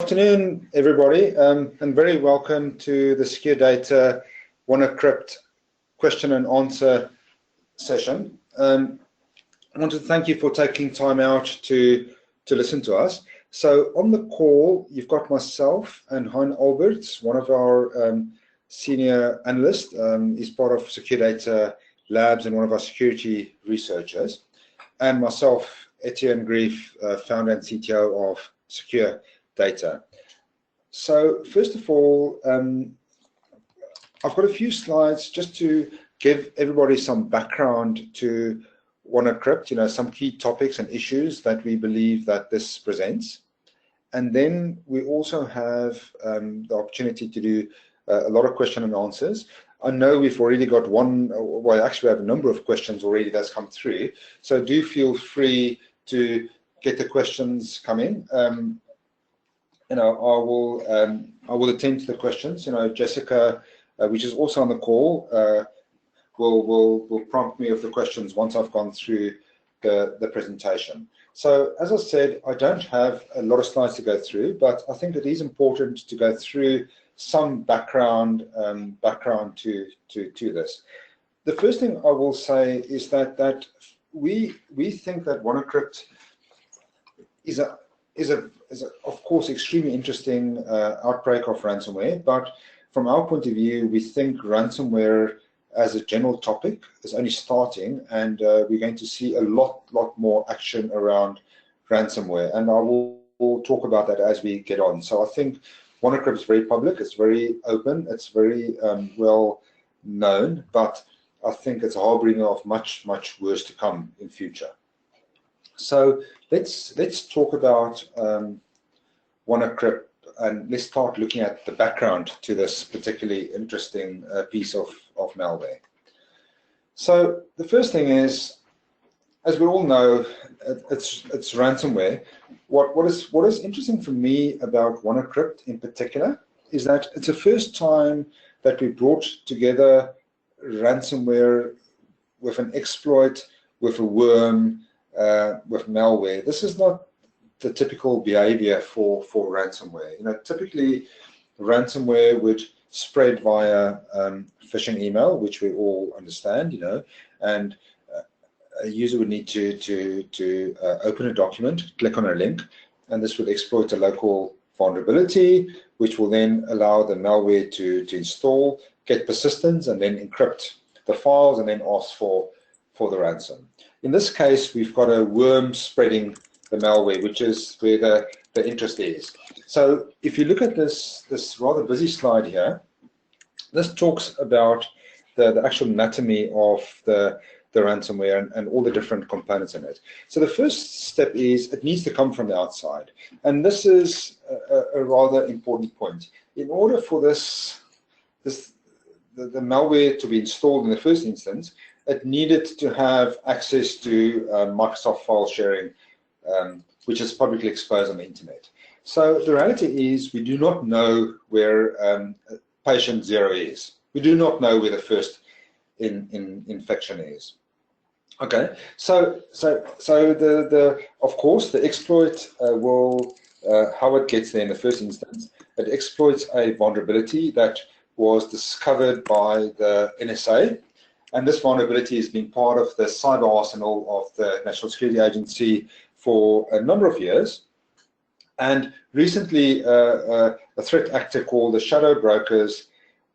afternoon, everybody, and very welcome to the SecureData WannaCrypt question and answer session. I want to thank you for taking time out to listen to us. So on the call, you've got myself and Hein Alberts, one of our senior analysts. He's part of SecureData Labs and one of our security researchers, and myself, Etienne Grief, founder and CTO of SecureData. So first of all, I've got a few slides just to give everybody some background to WannaCrypt, some key topics and issues that we believe that this presents. And then we also have the opportunity to do a lot of question and answers. I know we've already got one, well, actually we have a number of questions already that's come through. So do feel free to get the questions coming. I will attend to the questions. Jessica, which is also on the call, will prompt me with the questions once I've gone through the presentation. So as I said, I don't have a lot of slides to go through, but I think it is important to go through some background to this. The first thing I will say is that we think that WannaCrypt is of course extremely interesting outbreak of ransomware, but from our point of view, we think ransomware as a general topic is only starting, and we're going to see a lot more action around ransomware, and I will talk about that as we get on. So I think WannaCrypt is very public, it's very open, it's very well known, but I think it's a harbinger of much worse to come in future. So let's talk about WannaCrypt, and let's start looking at the background to this particularly interesting piece of malware. So the first thing is, as we all know, it's ransomware. What is interesting for me about WannaCrypt in particular is that it's the first time that we brought together ransomware with an exploit, with a worm, with malware. This is not the typical behavior for ransomware. Typically ransomware would spread via phishing email, which we all understand, and a user would need to open a document, click on a link, and this would exploit a local vulnerability, which will then allow the malware to install, get persistence, and then encrypt the files, and then ask for the ransom. In this case, we've got a worm spreading the malware, which is where the interest is. So if you look at this rather busy slide here, this talks about the actual anatomy of the ransomware and all the different components in it. So the first step is it needs to come from the outside, and this is a rather important point. In order for the malware to be installed in the first instance, it needed to have access to Microsoft file sharing, which is publicly exposed on the internet. So the reality is we do not know where patient 0 is. We do not know where the first infection is. Okay, so of course the exploit will how it gets there in the first instance. It exploits a vulnerability that was discovered by the NSA. And this vulnerability has been part of the cyber arsenal of the National Security Agency for a number of years. And recently, a threat actor called the Shadow Brokers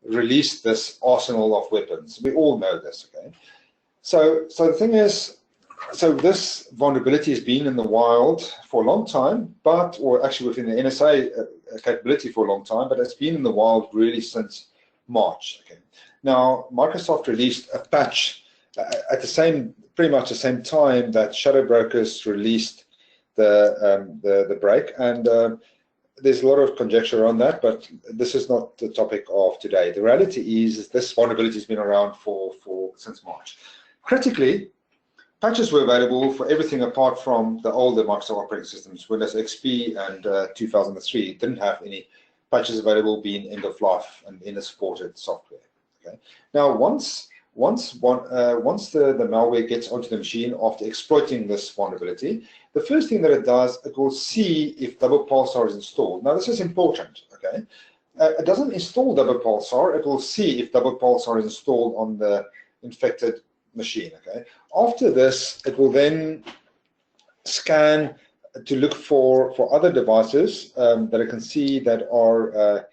released this arsenal of weapons. We all know this, okay? So the thing is, this vulnerability has been in the wild for a long time, or actually within the NSA capability for a long time, but it's been in the wild really since March, okay? Now, Microsoft released a patch at pretty much the same time that Shadow Brokers released the break, and there's a lot of conjecture on that, but this is not the topic of today. The reality is this vulnerability has been around since March. Critically, patches were available for everything apart from the older Microsoft operating systems. Windows XP and 2003 didn't have any patches available, being end of life and end of supported software. Okay. Now, once the malware gets onto the machine after exploiting this vulnerability, the first thing that it does, it will see if double pulsar is installed. Now, this is important, okay? It doesn't install double pulsar, it will see if double pulsar is installed on the infected machine, okay? After this, it will then scan to look for other devices that it can see that are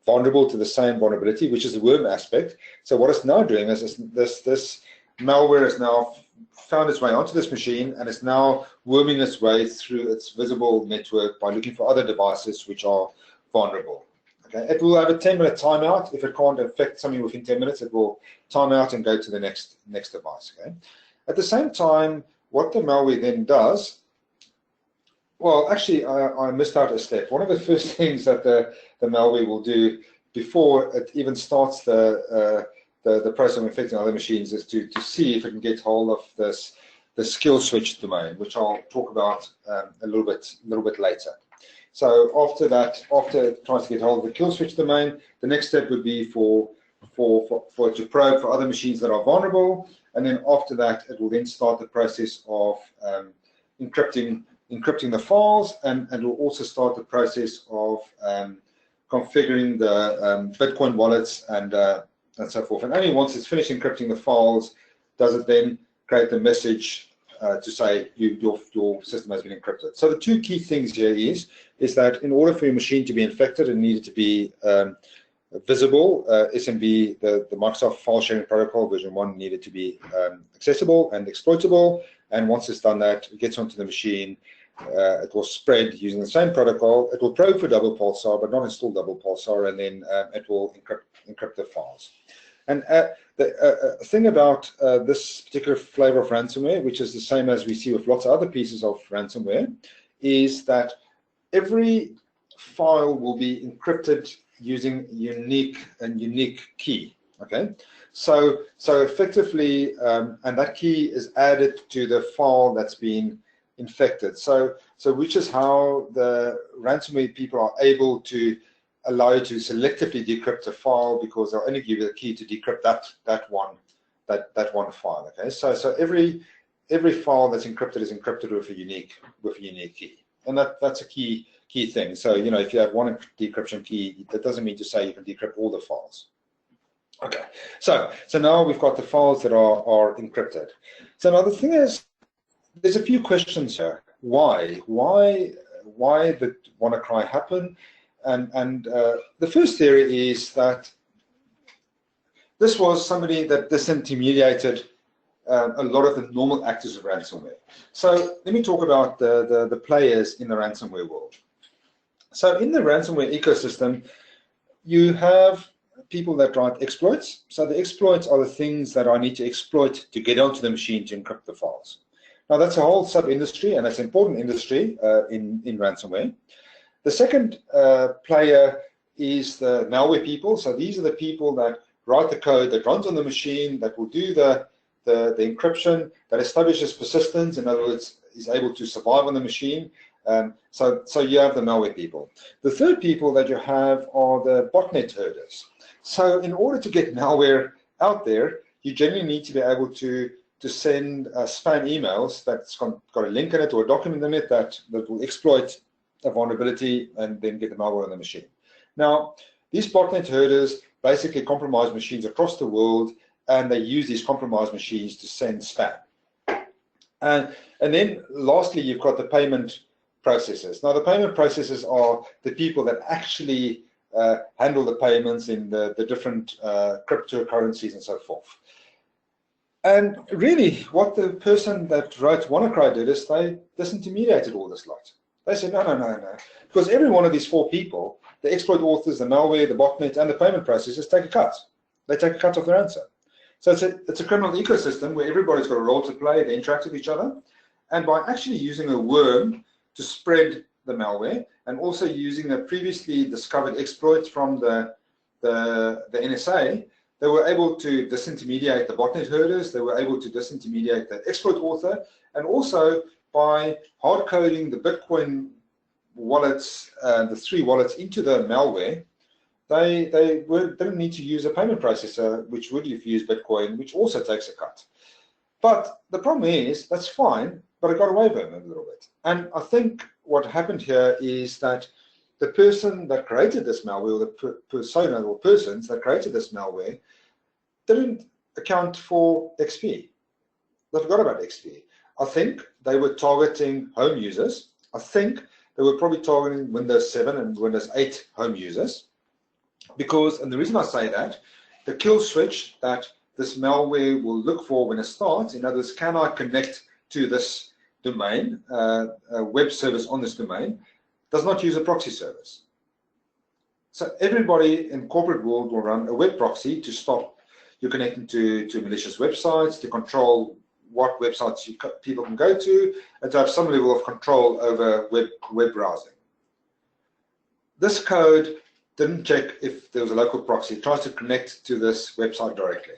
vulnerable to the same vulnerability, which is the worm aspect. So what it's now doing is this malware has now found its way onto this machine and is now worming its way through its visible network by looking for other devices which are vulnerable. Okay, it will have a 10-minute timeout. If it can't affect something within 10 minutes, it will time out and go to the next device. Okay. At the same time, what the malware then does, well, actually, I missed out a step. One of the first things that the malware will do before it even starts the process of infecting other machines is to see if it can get hold of the skill switch domain, which I'll talk about a little bit later. So after that, after it tries to get hold of the kill switch domain, the next step would be for it to probe for other machines that are vulnerable, and then after that, it will then start the process of encrypting the files, and it will also start the process of configuring the Bitcoin wallets and so forth. And only once it's finished encrypting the files does it then create the message to say your system has been encrypted. So the two key things here is that in order for your machine to be infected, it needed to be visible. SMB, the Microsoft File Sharing Protocol version 1 needed to be accessible and exploitable. And once it's done that, it gets onto the machine. It will spread using the same protocol. It will probe for double pulsar, but not install double pulsar, and then it will encrypt the files. And the thing about this particular flavor of ransomware, which is the same as we see with lots of other pieces of ransomware, is that every file will be encrypted using unique key. Okay, so effectively, and that key is added to the file that's been infected. So which is how the ransomware people are able to allow you to selectively decrypt a file, because they'll only give you the key to decrypt that one file. Okay, so every file that's encrypted is encrypted with a unique key, and that's a key thing. So if you have one decryption key, that doesn't mean to say you can decrypt all the files. Okay, so now we've got the files that are encrypted. So now the thing is, there's a few questions here. Why did WannaCry happen? And the first theory is that this was somebody that disintermediated a lot of the normal actors of ransomware. So let me talk about the players in the ransomware world. So in the ransomware ecosystem, you have people that write exploits. So the exploits are the things that I need to exploit to get onto the machine to encrypt the files. Now that's a whole sub-industry, and that's an important industry in ransomware. The second player is the malware people. So these are the people that write the code that runs on the machine, that will do the encryption, that establishes persistence, in other words, is able to survive on the machine. So you have the malware people. The third people that you have are the botnet herders. So in order to get malware out there, you generally need to be able to send spam emails that's got a link in it or a document in it that will exploit a vulnerability and then get the malware on the machine. Now, these botnet herders basically compromise machines across the world, and they use these compromised machines to send spam. And then lastly, you've got the payment processors. Now, the payment processors are the people that actually handle the payments in the different cryptocurrencies and so forth. And really, what the person that wrote WannaCry did is they disintermediated all this lot. They said, no. Because every one of these four people, the exploit authors, the malware, the botnet, and the payment processors take a cut. They take a cut of their answer. So it's a criminal ecosystem where everybody's got a role to play, they interact with each other. And by actually using a worm to spread the malware, and also using a previously discovered exploit from the NSA, they were able to disintermediate the botnet herders, they were able to disintermediate the exploit author, and also by hard coding the Bitcoin wallets, the 3 wallets into the malware, they didn't need to use a payment processor, which would have used Bitcoin, which also takes a cut. But the problem is, that's fine, but it got away with it a little bit. And I think what happened here is that the person that created this malware, or the persona or persons that created this malware, didn't account for XP. They forgot about XP. I think they were targeting home users. I think they were probably targeting Windows 7 and Windows 8 home users. Because, and the reason I say that, the kill switch that this malware will look for when it starts, in other words, can I connect to this domain, a web service on this domain, does not use a proxy service. So everybody in corporate world will run a web proxy to stop you connecting to malicious websites, to control what websites people can go to, and to have some level of control over web browsing. This code didn't check if there was a local proxy. It tries to connect to this website directly.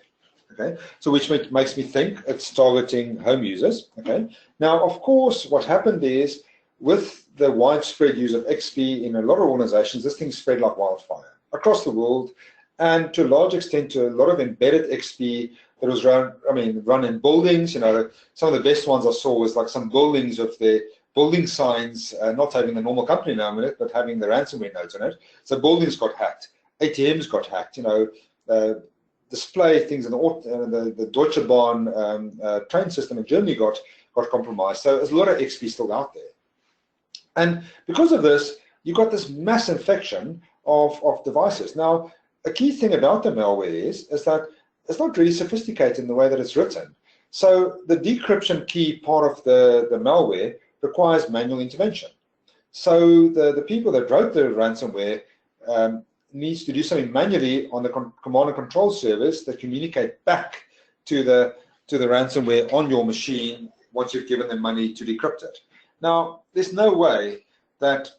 Okay, so which makes me think it's targeting home users. Okay, now of course what happened is with the widespread use of XP in a lot of organizations, this thing spread like wildfire across the world, and to a large extent to a lot of embedded XP that was run in buildings. You know, some of the best ones I saw was like some buildings with their building signs not having the normal company name in it, but having the ransomware notes in it. So buildings got hacked, ATMs got hacked. You know, display things in the Deutsche Bahn train system in Germany got compromised. So there's a lot of XP still out there. And because of this, you got this mass infection of devices. Now, a key thing about the malware is that it's not really sophisticated in the way that it's written. So the decryption key part of the malware requires manual intervention. So the people that wrote the ransomware needs to do something manually on the command and control servers that communicate back to the ransomware on your machine once you've given them money to decrypt it. Now, there's no way that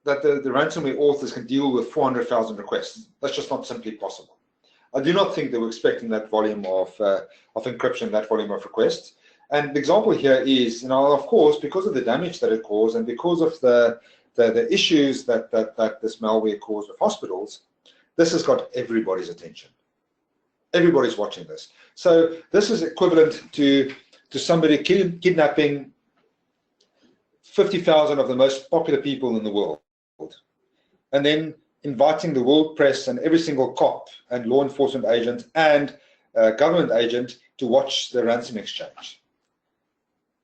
the ransomware authors can deal with 400,000 requests. That's just not simply possible. I do not think they were expecting that volume of encryption, that volume of requests. And the example here is, you know, of course, because of the damage that it caused and because of the issues that this malware caused with hospitals, this has got everybody's attention. Everybody's watching this. So this is equivalent to somebody kidnapping 50,000 of the most popular people in the world, and then inviting the world press and every single cop and law enforcement agent and government agent to watch the ransom exchange.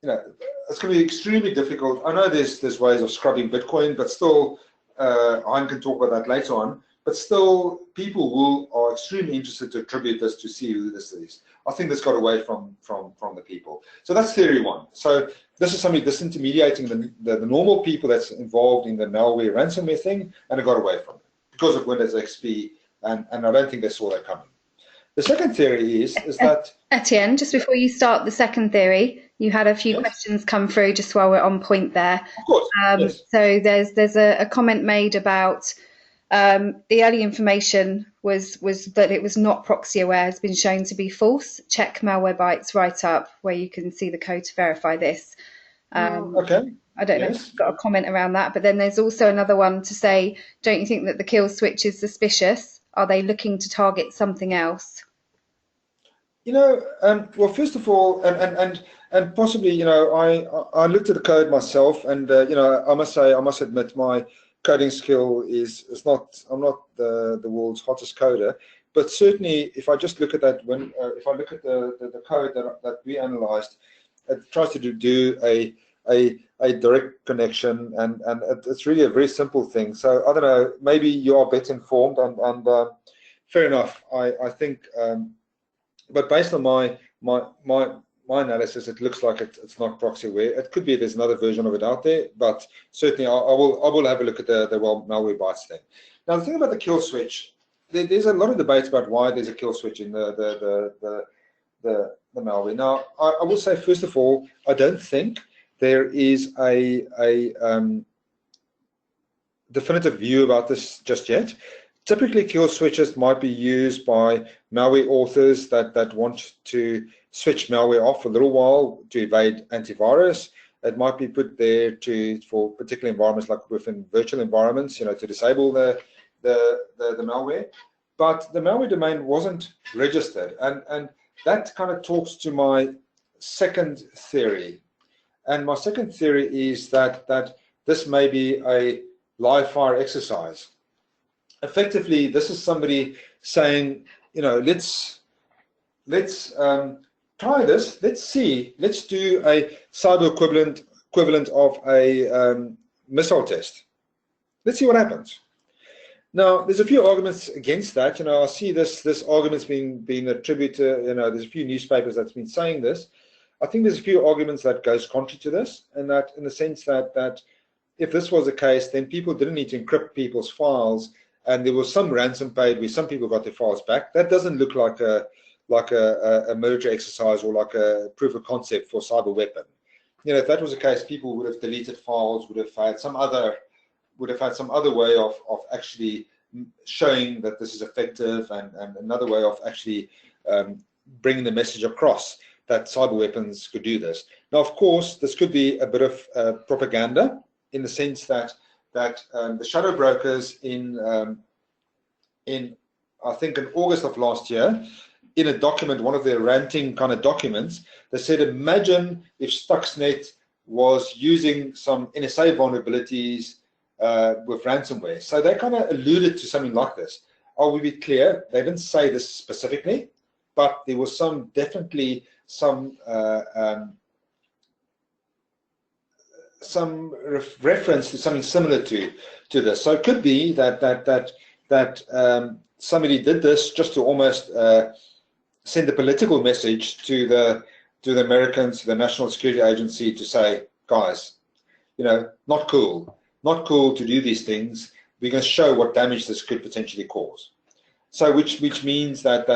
You know, it's going to be extremely difficult. I know there's ways of scrubbing Bitcoin, but still, Hein can talk about that later on. But still, people are extremely interested to attribute this to see who this is. I think this got away from the people. So that's theory one. So this is something disintermediating the normal people that's involved in the malware ransomware thing, and it got away from it because of Windows XP, and I don't think they saw that coming. The second theory is that... Etienne, just before you start the second theory, you had a few questions come through just while we're on point there. Of course, yes. So there's a comment made about the early information was that it was not proxy aware has been shown to be false. Check Malwarebytes write-up where you can see the code to verify this. Okay. I don't know if you've got a comment around that, but then there's also another one to say, don't you think that the kill switch is suspicious? Are they looking to target something else? You know, well, first of all, and possibly, you know, I looked at the code myself, and you know, I must admit, my coding skill is not. I'm not the world's hottest coder, but certainly, if I just look at that, if I look at the code that we analyzed, it tries to do a direct connection, and it's really a very simple thing. So I don't know, maybe you are better informed, and fair enough. I think. But based on my analysis, it looks like it's not proxy aware. It could be there's another version of it out there, but certainly I will have a look at the Malwarebytes thing. Now the thing about the kill switch, there's a lot of debates about why there's a kill switch in the malware. Now I will say, first of all, I don't think there is a definitive view about this just yet. Typically, kill switches might be used by malware authors that want to switch malware off for a little while to evade antivirus. It might be put there for particular environments, like within virtual environments, you know, to disable the malware. But the malware domain wasn't registered, and that kind of talks to my second theory, And my second theory is that this may be a live fire exercise. Effectively, this is somebody saying, you know, let's try this. Let's see. Let's do a cyber equivalent of a missile test. Let's see what happens. Now, there's a few arguments against that. You know, I see this argument's being attributed. You know, there's a few newspapers that's been saying this. I think there's a few arguments that goes contrary to this, and that in the sense that if this was the case, then people didn't need to encrypt people's files, and there was some ransom paid where some people got their files back. That doesn't look like a military exercise or like a proof of concept for cyber weapon. You know, if that was the case, people would have deleted files, would have had some other way of actually showing that this is effective, and another way of actually bringing the message across that cyber weapons could do this. Now, of course, this could be a bit of propaganda, in the sense that the shadow brokers in I think in August of last year, in a document, one of their ranting kind of documents, they said, imagine if Stuxnet was using some NSA vulnerabilities with ransomware. So they kind of alluded to something like this. I will be clear, they didn't say this specifically, but there was definitely some reference to something similar to this. So it could be that somebody did this just to almost send a political message to the Americans, to the National Security Agency, to say, guys, you know, not cool to do these things. We're going to show what damage this could potentially cause. So which means that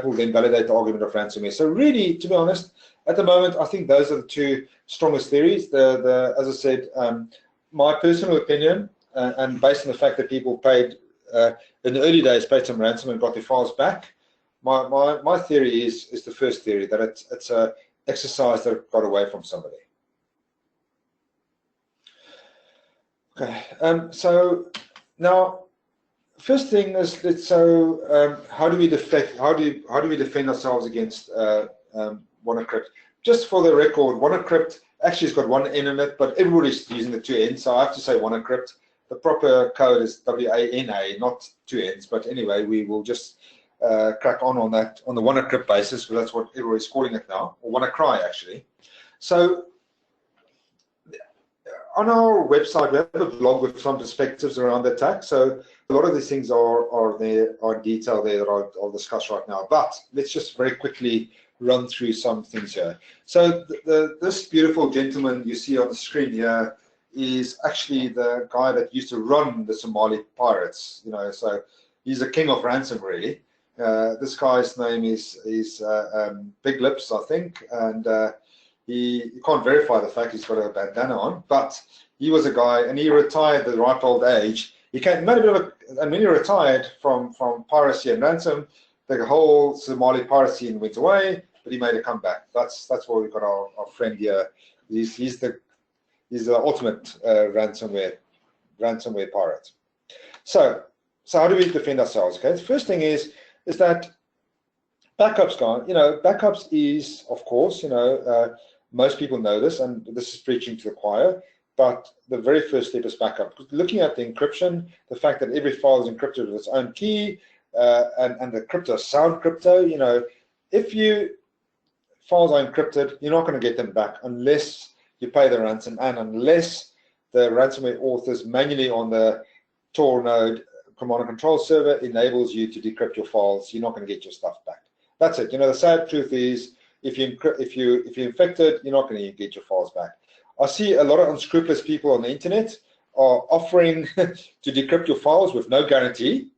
will then validate the argument of ransomware. So really, to be honest, at the moment, I think those are the two strongest theories. As I said, my personal opinion, and based on the fact that people paid in the early days, paid some ransom and got their files back, my theory is the first theory, that it's a exercise that got away from somebody. Okay, so now, first thing is how do we defend ourselves against WannaCrypt? Just for the record, WannaCrypt actually has got one N in it, but everybody's using the two N's, so I have to say WannaCrypt. The proper code is WANA, not two N's, but anyway, we will just crack on that on the WannaCrypt basis, because that's what everybody's calling it now, or WannaCry actually. So on our website, we have a blog with some perspectives around the attack. So a lot of these things are in detail there that I'll discuss right now. But let's just very quickly run through some things here. So this beautiful gentleman you see on the screen here is actually the guy that used to run the Somali pirates. You know, so he's a king of ransom, really. This guy's name is Big Lips, I think, and you can't verify the fact he's got a bandana on, but he was a guy, and he retired at the ripe old age. He made a bit of and when he retired from piracy and ransom, the whole Somali pirate scene went away, but he made a comeback. That's why we've got our friend here. He's the ultimate ransomware pirate. So how do we defend ourselves? Okay, the first thing is that backups, guys. You know, backups is, of course, you know, most people know this, and this is preaching to the choir, but the very first step is backup. Looking at the encryption, the fact that every file is encrypted with its own key, and the crypto, sound crypto, you know, if files are encrypted, you're not going to get them back unless you pay the ransom, and unless the ransomware authors manually on the Tor node command and control server enables you to decrypt your files, you're not going to get your stuff back. That's it. You know, the sad truth is, if you're infected, you're not going to get your files back. I see a lot of unscrupulous people on the internet are offering to decrypt your files with no guarantee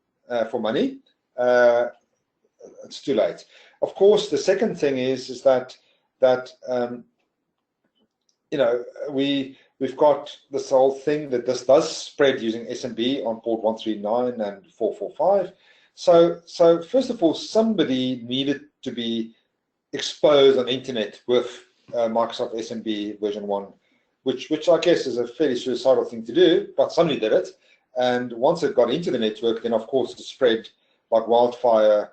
for money. It's too late. Of course, the second thing is that you know, we've got this whole thing that this does spread using SMB on port 139 and 445. So first of all, somebody needed to be exposed on the internet with Microsoft SMB version 1, which I guess is a fairly suicidal thing to do, but somebody did it. And once it got into the network, then of course it spread like wildfire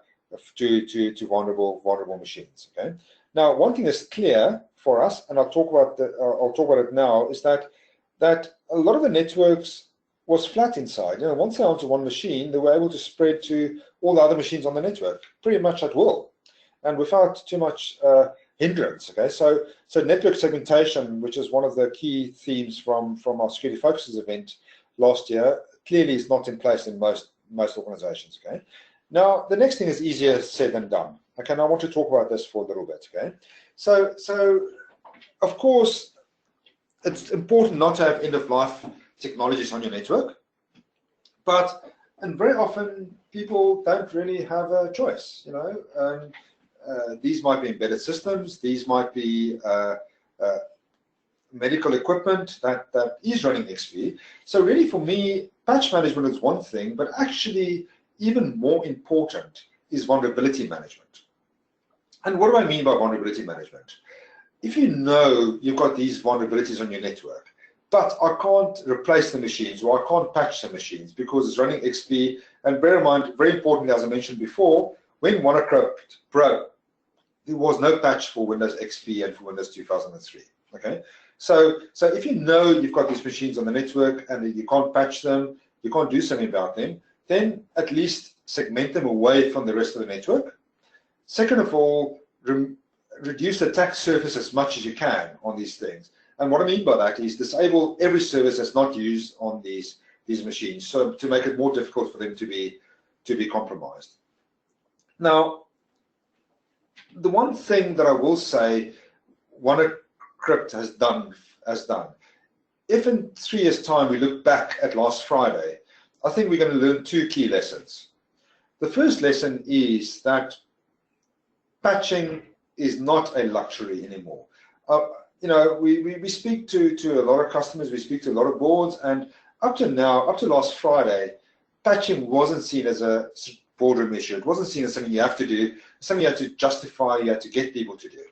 to vulnerable machines. Okay. Now, one thing is clear for us, and I'll talk about it now, is that a lot of the networks was flat inside. Once they're onto one machine, they were able to spread to all the other machines on the network pretty much at will, and without too much hindrance. Okay, so network segmentation, which is one of the key themes from our Security Focuses event last year, clearly is not in place in most organizations. Okay, now the next thing is easier said than done. Okay, and I want to talk about this for a little bit. Okay, so of course it's important not to have end-of-life technologies on your network, and very often people don't really have a choice. These might be embedded systems, these might be medical equipment that is running XP. So really for me, patch management is one thing, but actually even more important is vulnerability management. And what do I mean by vulnerability management? If you know you've got these vulnerabilities on your network, but I can't replace the machines or I can't patch the machines because it's running XP, and bear in mind, very importantly, as I mentioned before, when WannaCrypt broke, there was no patch for Windows XP and for Windows 2003. Okay, so if you know you've got these machines on the network and you can't patch them, you can't do something about them, then at least segment them away from the rest of the network. Second of all, reduce the attack surface as much as you can on these things. And what I mean by that is disable every service that's not used on these machines, so to make it more difficult for them to be compromised. Now, the one thing that I will say WannaCrypt has done, if in 3 years' time we look back at last Friday, I think we're going to learn 2 key lessons. The first lesson is that patching is not a luxury anymore. We speak to a lot of customers, we speak to a lot of boards, and up to last Friday, patching wasn't seen as a boardroom issue. It wasn't seen as something you have to do, something you have to justify, you have to get people to do.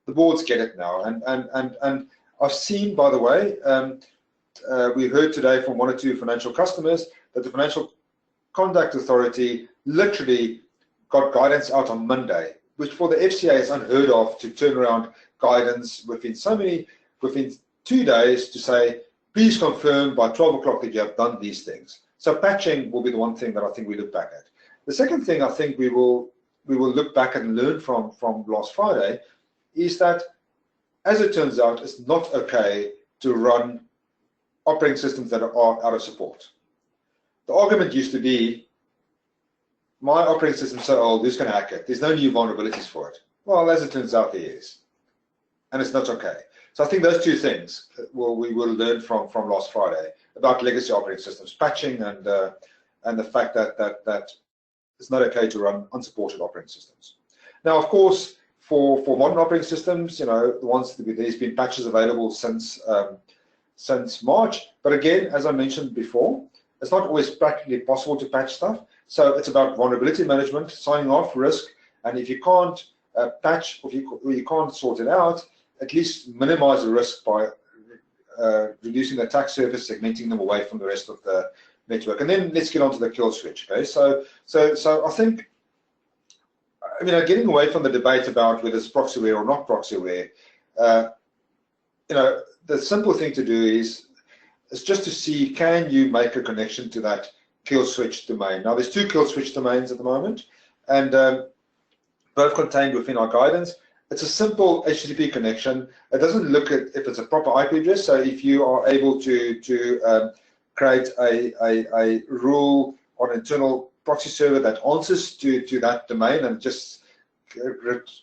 The boards get it now, and I've seen, by the way, we heard today from 1 or 2 financial customers that the Financial Conduct Authority literally got guidance out on Monday, which for the FCA is unheard of, to turn around guidance within 2 days to say, please confirm by 12 o'clock that you have done these things. So patching will be the one thing that I think we look back at. The second thing I think we will look back and learn from last Friday is that, as it turns out, it's not okay to run operating systems that are out of support. The argument used to be, my operating system's so old, who's going to hack it? There's no new vulnerabilities for it. Well, as it turns out, there is. And it's not okay. So I think those 2 things we will learn from last Friday about legacy operating systems, patching, and the fact that it's not okay to run unsupported operating systems. Now, of course, for modern operating systems, the ones there's been patches available since March. But again, as I mentioned before, it's not always practically possible to patch stuff. So it's about vulnerability management, signing off risk, and if you can't patch or you can't sort it out, at least minimize the risk by reducing the attack surface, segmenting them away from the rest of the network. And then let's get on to the kill switch. Okay, so I think, getting away from the debate about whether it's proxyware or not proxyware, the simple thing to do is just to see, can you make a connection to that kill switch domain? Now, there's 2 kill switch domains at the moment, and both contained within our guidance. It's a simple HTTP connection. It doesn't look at if it's a proper IP address. So if you are able to create a rule on an internal proxy server that answers to that domain and just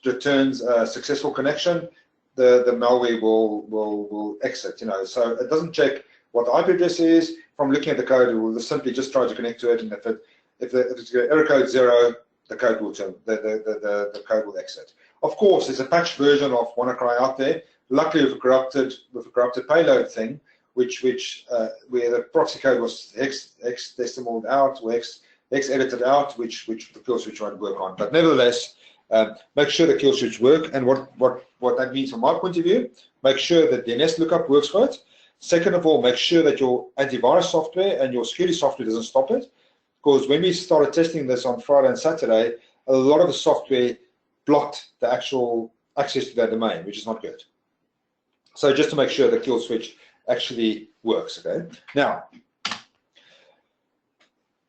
returns a successful connection, the malware will exit. So it doesn't check what the IP address is. From looking at the code, it will simply just try to connect to it, and if it's error code 0, the code will the code will exit. Of course, there's a patched version of WannaCry out there. Luckily, with a corrupted payload thing, where the proxy code was hex decimaled out or hex edited out, which the kill switch won't work on. But nevertheless, make sure the kill switch work. And what that means from my point of view, make sure that DNS lookup works for it. Second of all, make sure that your antivirus software and your security software doesn't stop it. Because when we started testing this on Friday and Saturday, a lot of the software blocked the actual access to that domain, which is not good. So just to make sure the kill switch actually works. Okay. Now,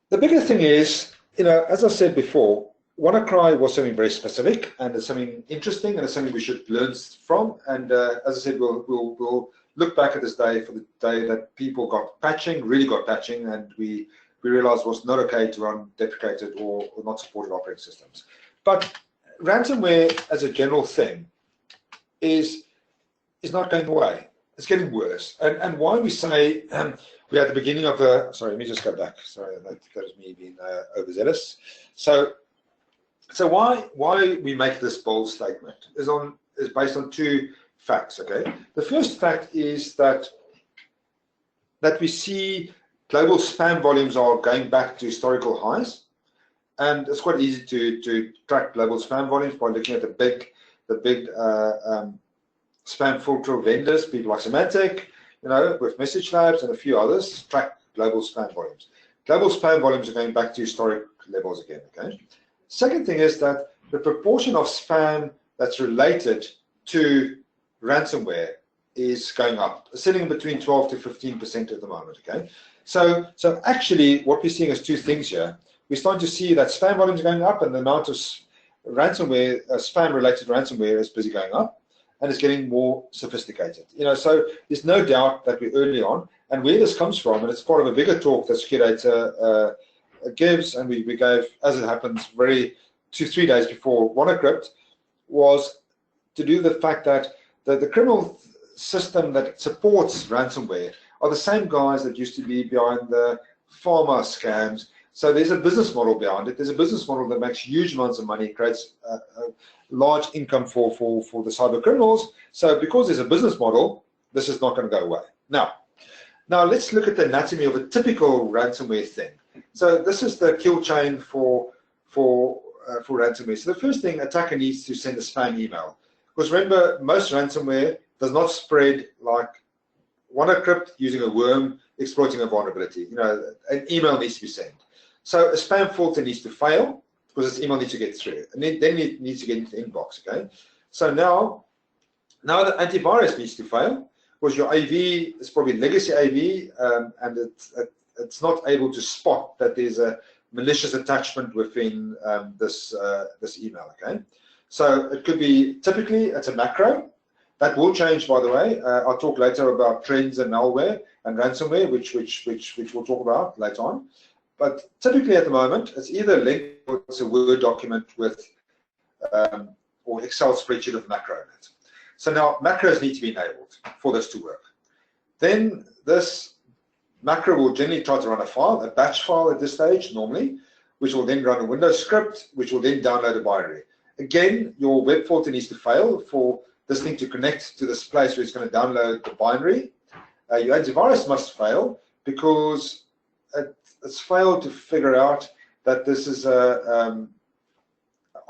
the bigger thing is, as I said before, WannaCry was something very specific, and it's something interesting, and it's something we should learn from. And as I said, we'll look back at this day for the day that people got patching, really got patching, and we realized it was not okay to run deprecated or not supported operating systems. But ransomware, as a general thing, is not going away. It's getting worse. And why we say we're at the beginning of the. Sorry, let me just go back. Sorry, that was me being overzealous. So why we make this bold statement is based on two facts. Okay, the first fact is that we see global spam volumes are going back to historical highs, and it's quite easy to track global spam volumes by looking at the big spam filter vendors, people like Symantec, with Message Labs and a few others, track global spam volumes. Global spam volumes are going back to historic levels again. Okay. Second thing is that the proportion of spam that's related to ransomware is going up, sitting between 12 to 15% at the moment. Okay, so actually what we're seeing is two things here. We're starting to see that spam volumes are going up, and the amount of ransomware, spam-related ransomware, is busy going up, and it's getting more sophisticated. So there's no doubt that we're early on, and where this comes from, and it's part of a bigger talk that SecureData gives, and we gave, as it happens, 2-3 days before WannaCrypt, was to do the fact that the criminal system that supports ransomware are the same guys that used to be behind the pharma scams. So there's a business model behind it. There's a business model that makes huge amounts of money, creates a large income for the cyber criminals. So because there's a business model, this is not going to go away. Now let's look at the anatomy of a typical ransomware thing. So this is the kill chain for ransomware. So the first thing, attacker needs to send a spam email, because remember, most ransomware does not spread like WannaCrypt using a worm exploiting a vulnerability. An email needs to be sent. So a spam filter needs to fail, because this email needs to get through, and then it needs to get into the inbox. Okay. So now the antivirus needs to fail, because your AV is probably legacy AV, and it's not able to spot that there's a malicious attachment within this email. Okay, so it could be, typically it's a macro. That will change, by the way. I'll talk later about trends in malware and ransomware, which we'll talk about later on. But typically at the moment, it's either a link or it's a Word document with or Excel spreadsheet with macro in it. So now macros need to be enabled for this to work. Then this macro will generally try to run a file, a batch file at this stage normally, which will then run a Windows script, which will then download a binary. Again, your web filter needs to fail for this thing to connect to this place where it's going to download the binary. Your antivirus must fail, because it's failed to figure out that this is a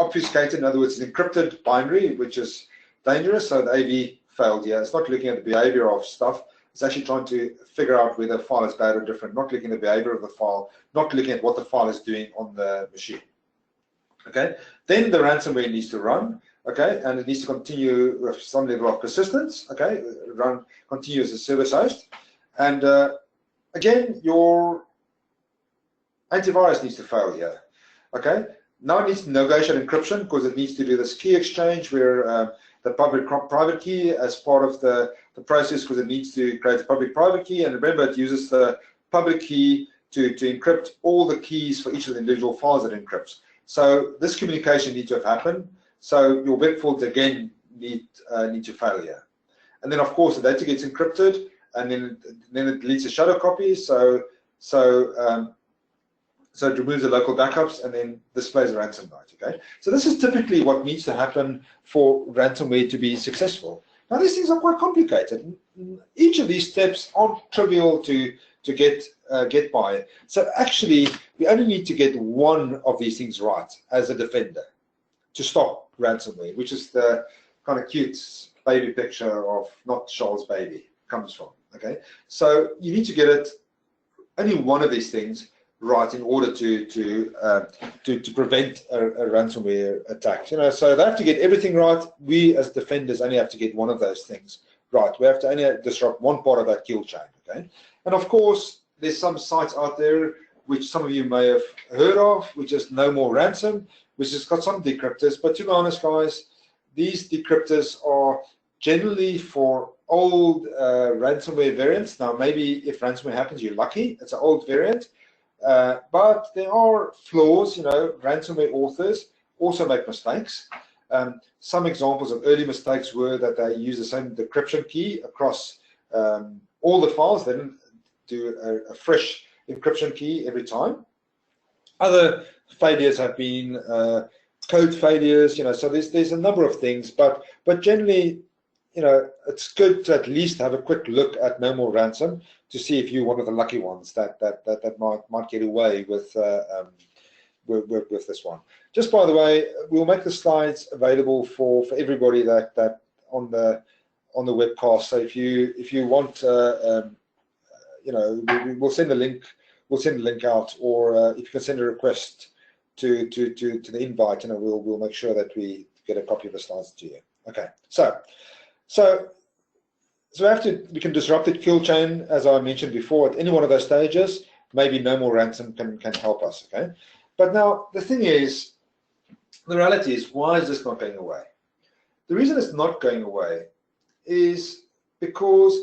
obfuscated, in other words, an encrypted binary, which is dangerous. So the AV failed here. It's not looking at the behavior of stuff. It's actually trying to figure out whether the file is bad or different, not looking at the behavior of the file, not looking at what the file is doing on the machine. Okay, then the ransomware needs to run, okay, and it needs to continue with some level of persistence, okay, continue as a service host. And again, your antivirus needs to fail here, okay. Now it needs to negotiate encryption, because it needs to do this key exchange where the public-private key as part of the process, because it needs to create a public-private key. And remember, it uses the public key to encrypt all the keys for each of the individual files that it encrypts. So this communication needs to have happened. So your web filter again need to fail here. And then of course the data gets encrypted, and then it deletes the shadow copies. So it removes the local backups and then displays a ransom note. Okay, so this is typically what needs to happen for ransomware to be successful. Now these things are quite complicated. Each of these steps aren't trivial to get by. So actually, we only need to get one of these things right as a defender to stop ransomware, which is the kind of cute baby picture of not Charles' baby comes from. Okay, so you need to get it, only one of these things right in order to prevent a ransomware attack. So they have to get everything right. We as defenders only have to get one of those things right, we have to only disrupt one part of that kill chain, okay? And of course, there's some sites out there which some of you may have heard of, which is No More Ransom, which has got some decryptors. But to be honest, guys, these decryptors are generally for old ransomware variants. Now, maybe if ransomware happens, you're lucky. It's an old variant. But there are flaws. Ransomware authors also make mistakes. Some examples of early mistakes were that they used the same decryption key across all the files. They didn't do a fresh encryption key every time. Other failures have been code failures, so there's a number of things, but generally, it's good to at least have a quick look at No More Ransom to see if you're one of the lucky ones that might get away with this one. Just by the way, we'll make the slides available for everybody that on the webcast. So if you want, we'll send the link. We'll send the link out, or if you can send a request to the invite, we'll make sure that we get a copy of the slides to you. Okay, so we can disrupt the kill chain, as I mentioned before, at any one of those stages. Maybe No More Ransom can help us. Okay, but now the thing is, the reality is, why is this not going away? The reason it's not going away is because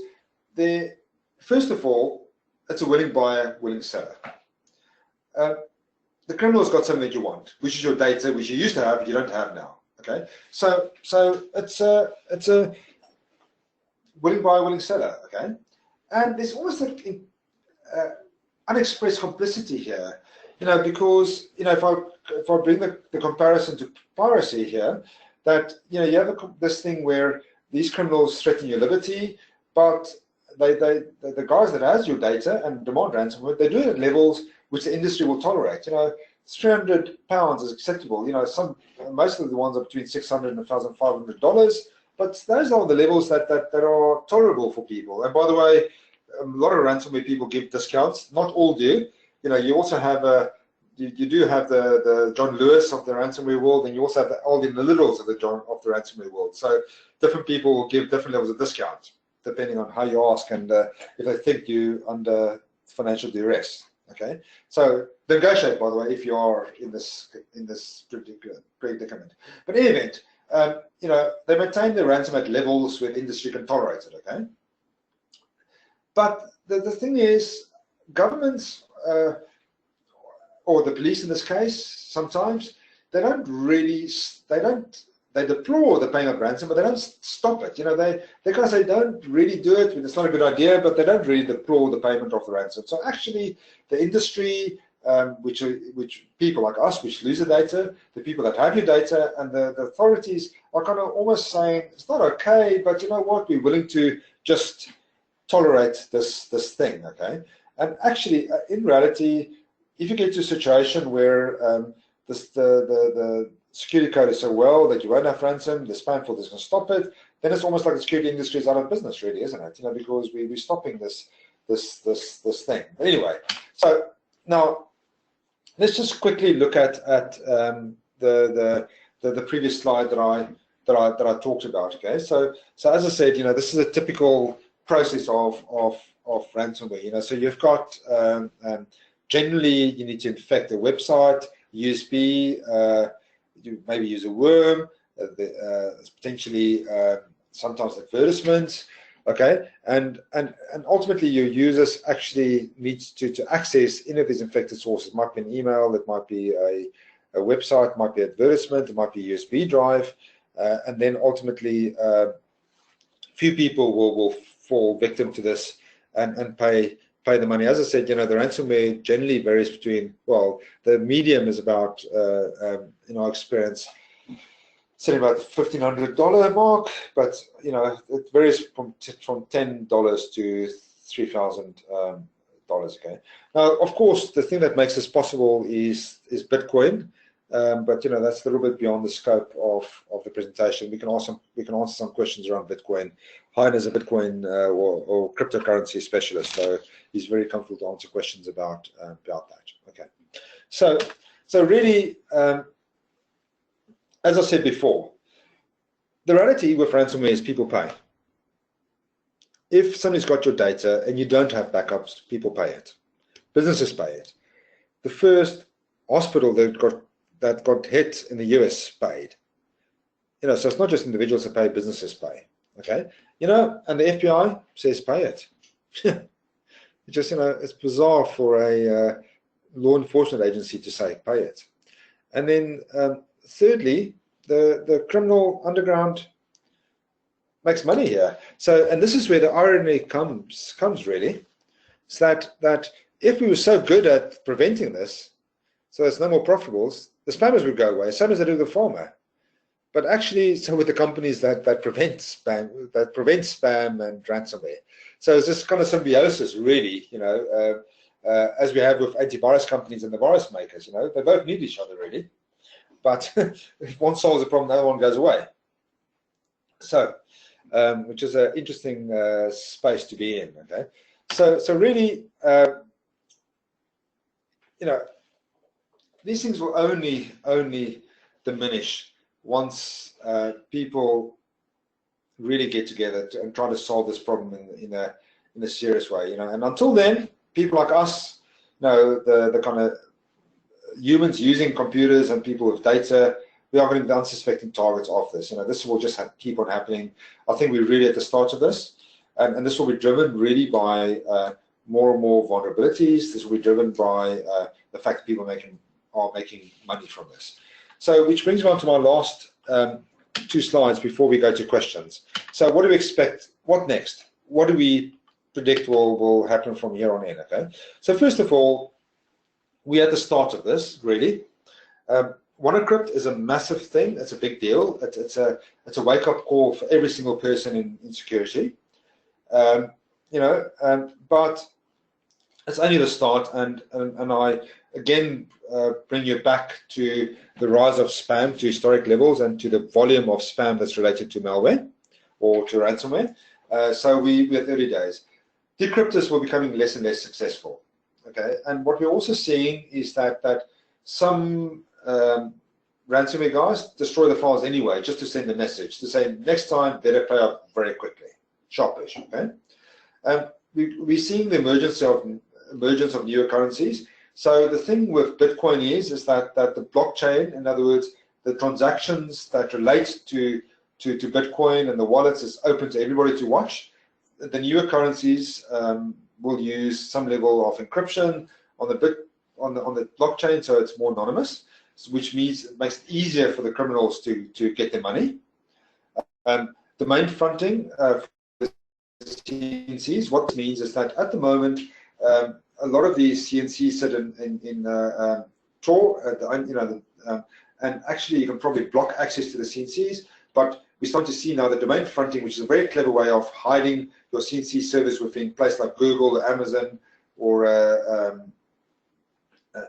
first of all, it's a willing buyer, willing seller. The criminal's got something that you want, which is your data, which you used to have, but you don't have now. Okay, so it's a willing buyer, willing seller. Okay, and there's almost an unexpressed complicity here, because if I bring the comparison to piracy here, that you have this thing where these criminals threaten your liberty, but the guys that has your data and demand ransomware, they do it at levels which the industry will tolerate. £300 is acceptable. Most of the ones are between $600 and $1,500, but those are the levels that are tolerable for people. And by the way, a lot of ransomware people give discounts. Not all do. You also have you do have the John Lewis of the ransomware world, and you also have all the littles of the ransomware world. So different people will give different levels of discount depending on how you ask and if they think you under financial duress. Okay, so negotiate, by the way, if you are in this predicament. But in any event, they maintain the ransom at levels where the industry can tolerate it. Okay, but the thing is, governments or the police in this case, sometimes they deplore the payment of ransom, but they don't stop it. They kind of say don't really do it when it's not a good idea, but they don't really deplore the payment of the ransom. So actually, the industry, which people like us, which lose the data, the people that have your data, and the authorities are kind of almost saying it's not okay, but you know what, we're willing to just tolerate this thing. Okay, and actually, in reality, if you get to a situation where the security code is so well that you won't have ransom, the spam filter is going to stop it, then it's almost like the security industry is out of business, really, isn't it? Because we're stopping this thing. But anyway, so now let's just quickly look at the previous slide that I talked about. Okay, so as I said, this is a typical process of ransomware. So you've got generally you need to infect a website, USB. You maybe use a worm, potentially sometimes advertisements, okay, and ultimately your users actually needs to access any of these infected sources. It might be an email, it might be a website, it might be advertisement, it might be a USB drive, and then ultimately few people will fall victim to this and pay the money. As I said, the ransomware generally varies between, well, the medium is about, in our experience, sitting about the $1,500 mark, but it varies from $10 to $3,000. Okay. Now, of course, the thing that makes this possible is Bitcoin, but that's a little bit beyond the scope of the presentation. We can answer some questions around Bitcoin. Hein is a Bitcoin or cryptocurrency specialist, so he's very comfortable to answer questions about that. Okay, so really, as I said before, the reality with ransomware is people pay. if somebody's got your data and you don't have backups, people pay it. Businesses pay it. The first hospital that got hit in the US paid. So it's not just individuals that pay, businesses pay. Okay, and the FBI says pay it. It just, it's bizarre for a law enforcement agency to say pay it. And then thirdly, the criminal underground makes money here. So, and this is where the irony comes really. It's that if we were so good at preventing this, so it's no more profitables, the spammers would go away, same as they do the farmer. But actually, so with the companies that prevent spam and ransomware. So it's this kind of symbiosis, really, as we have with antivirus companies and the virus makers. They both need each other, really. But if one solves the problem, the other one goes away. So, which is an interesting space to be in. Okay, so really, these things will only diminish once people really get together and try to solve this problem in a serious way. And until then, people like us, the kind of humans using computers and people with data, we are going to be unsuspecting targets of this. This will just keep on happening. I think we're really at the start of this, and this will be driven really by more and more vulnerabilities. This will be driven by the fact that people are making money from this. So, which brings me on to my last 2 slides before we go to questions. So, what do we expect? What next? What do we predict will happen from here on in? Okay. So, first of all, we're at the start of this, really. WannaCrypt is a massive thing. It's a big deal. It's a wake-up call for every single person in security. But it's only the start, and I again bring you back to the rise of spam to historic levels and to the volume of spam that's related to malware or to ransomware. So we're at early days. Decryptors will be becoming less and less successful. Okay, and what we're also seeing is that some ransomware guys destroy the files anyway, just to send a message to say next time better play up very quickly, sharpish. Okay, we're seeing the emergence of newer currencies. So the thing with Bitcoin is that the blockchain, in other words, the transactions that relate to Bitcoin and the wallets is open to everybody to watch. The newer currencies will use some level of encryption on the blockchain, so it's more anonymous, which means it makes it easier for the criminals to get their money. The main fronting for the CNCs, what it means is that at the moment, a lot of these CNCs sit in Tor, and actually you can probably block access to the CNCs, but we're starting to see now the domain fronting, which is a very clever way of hiding your CNC service within places like Google, or Amazon, or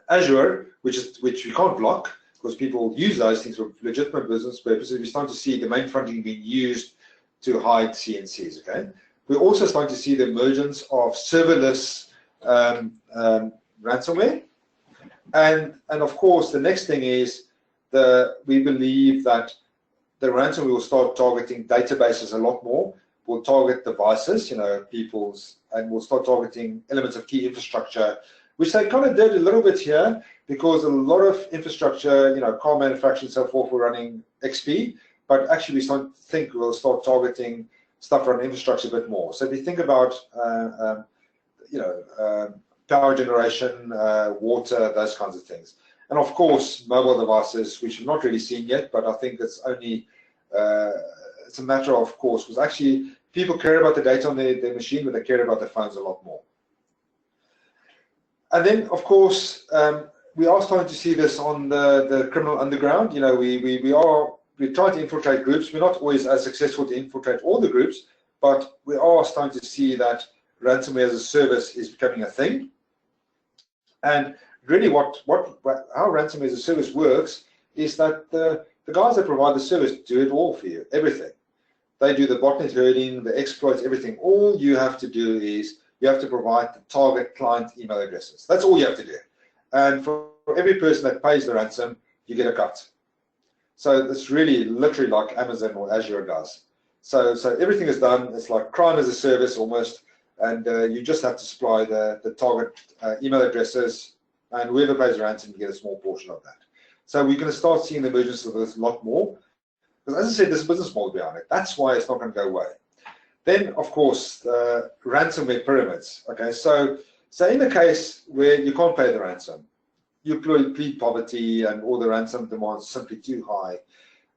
Azure, which we can't block because people use those things for legitimate business purposes. We're starting to see domain fronting being used to hide CNCs. Okay, we're also starting to see the emergence of serverless ransomware, and of course the next thing is we believe that the ransomware will start targeting databases a lot more. We'll target devices, people's, and we'll start targeting elements of key infrastructure, which they kind of did a little bit here because a lot of infrastructure, car manufacturing and so forth, were running XP, but actually we think we'll start targeting stuff around infrastructure a bit more. So if you think about power generation, water, those kinds of things. And of course, mobile devices, which we've not really seen yet, but I think it's only, it's a matter of course, because actually people care about the data on their machine, but they care about their phones a lot more. And then, of course, we are starting to see this on the criminal underground. We're trying to infiltrate groups. We're not always as successful to infiltrate all the groups, but we are starting to see that ransomware as a service is becoming a thing. And really how ransomware as a service works is that the guys that provide the service do it all for you, everything. They do the botnet herding, the exploits, everything. All you have to do is you have to provide the target client email addresses. That's all you have to do. And for every person that pays the ransom, you get a cut. So it's really literally like Amazon or Azure does. So everything is done. It's like crime as a service almost, and you just have to supply the target email addresses, and whoever pays the ransom, you get a small portion of that. So we're going to start seeing the emergence of this a lot more, because as I said, there's a business model behind it. That's why it's not going to go away. Then, of course, ransomware pyramids. Okay, so in the case where you can't pay the ransom, you plead poverty, and all the ransom demands are simply too high.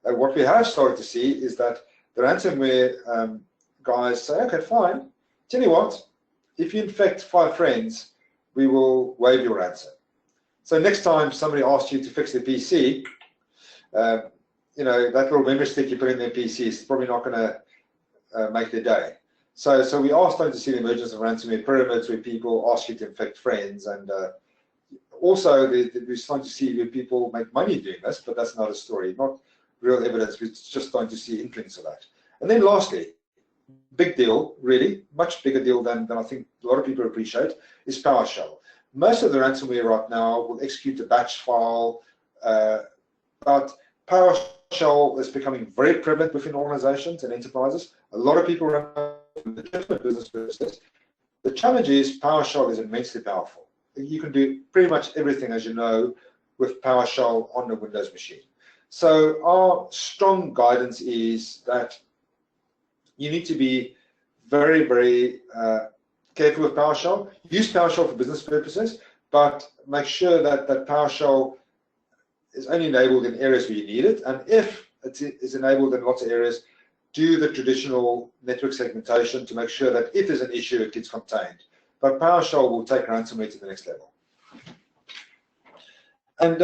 What we have started to see is that the ransomware guys say, okay, fine. Tell you what, if you infect 5 friends, we will waive your ransom. So next time somebody asks you to fix their PC, you know, that little memory stick you put in their PC is probably not going to make their day. So we are starting to see the emergence of ransomware pyramids where people ask you to infect friends, and also we're starting to see where people make money doing this, but that's another story. Not real evidence, we're just starting to see inklings of that. And then lastly, big deal, really, much bigger deal than I think a lot of people appreciate, is PowerShell. Most of the ransomware right now will execute a batch file, but PowerShell is becoming very prevalent within organizations and enterprises. A lot of people run legitimate business purposes. The challenge is PowerShell is immensely powerful. You can do pretty much everything, as you know, with PowerShell on a Windows machine. So our strong guidance is that you need to be very, very careful with PowerShell. Use PowerShell for business purposes, but make sure that PowerShell is only enabled in areas where you need it. And if it is enabled in lots of areas, do the traditional network segmentation to make sure that if there's an issue, it gets contained. But PowerShell will take ransomware to the next level. And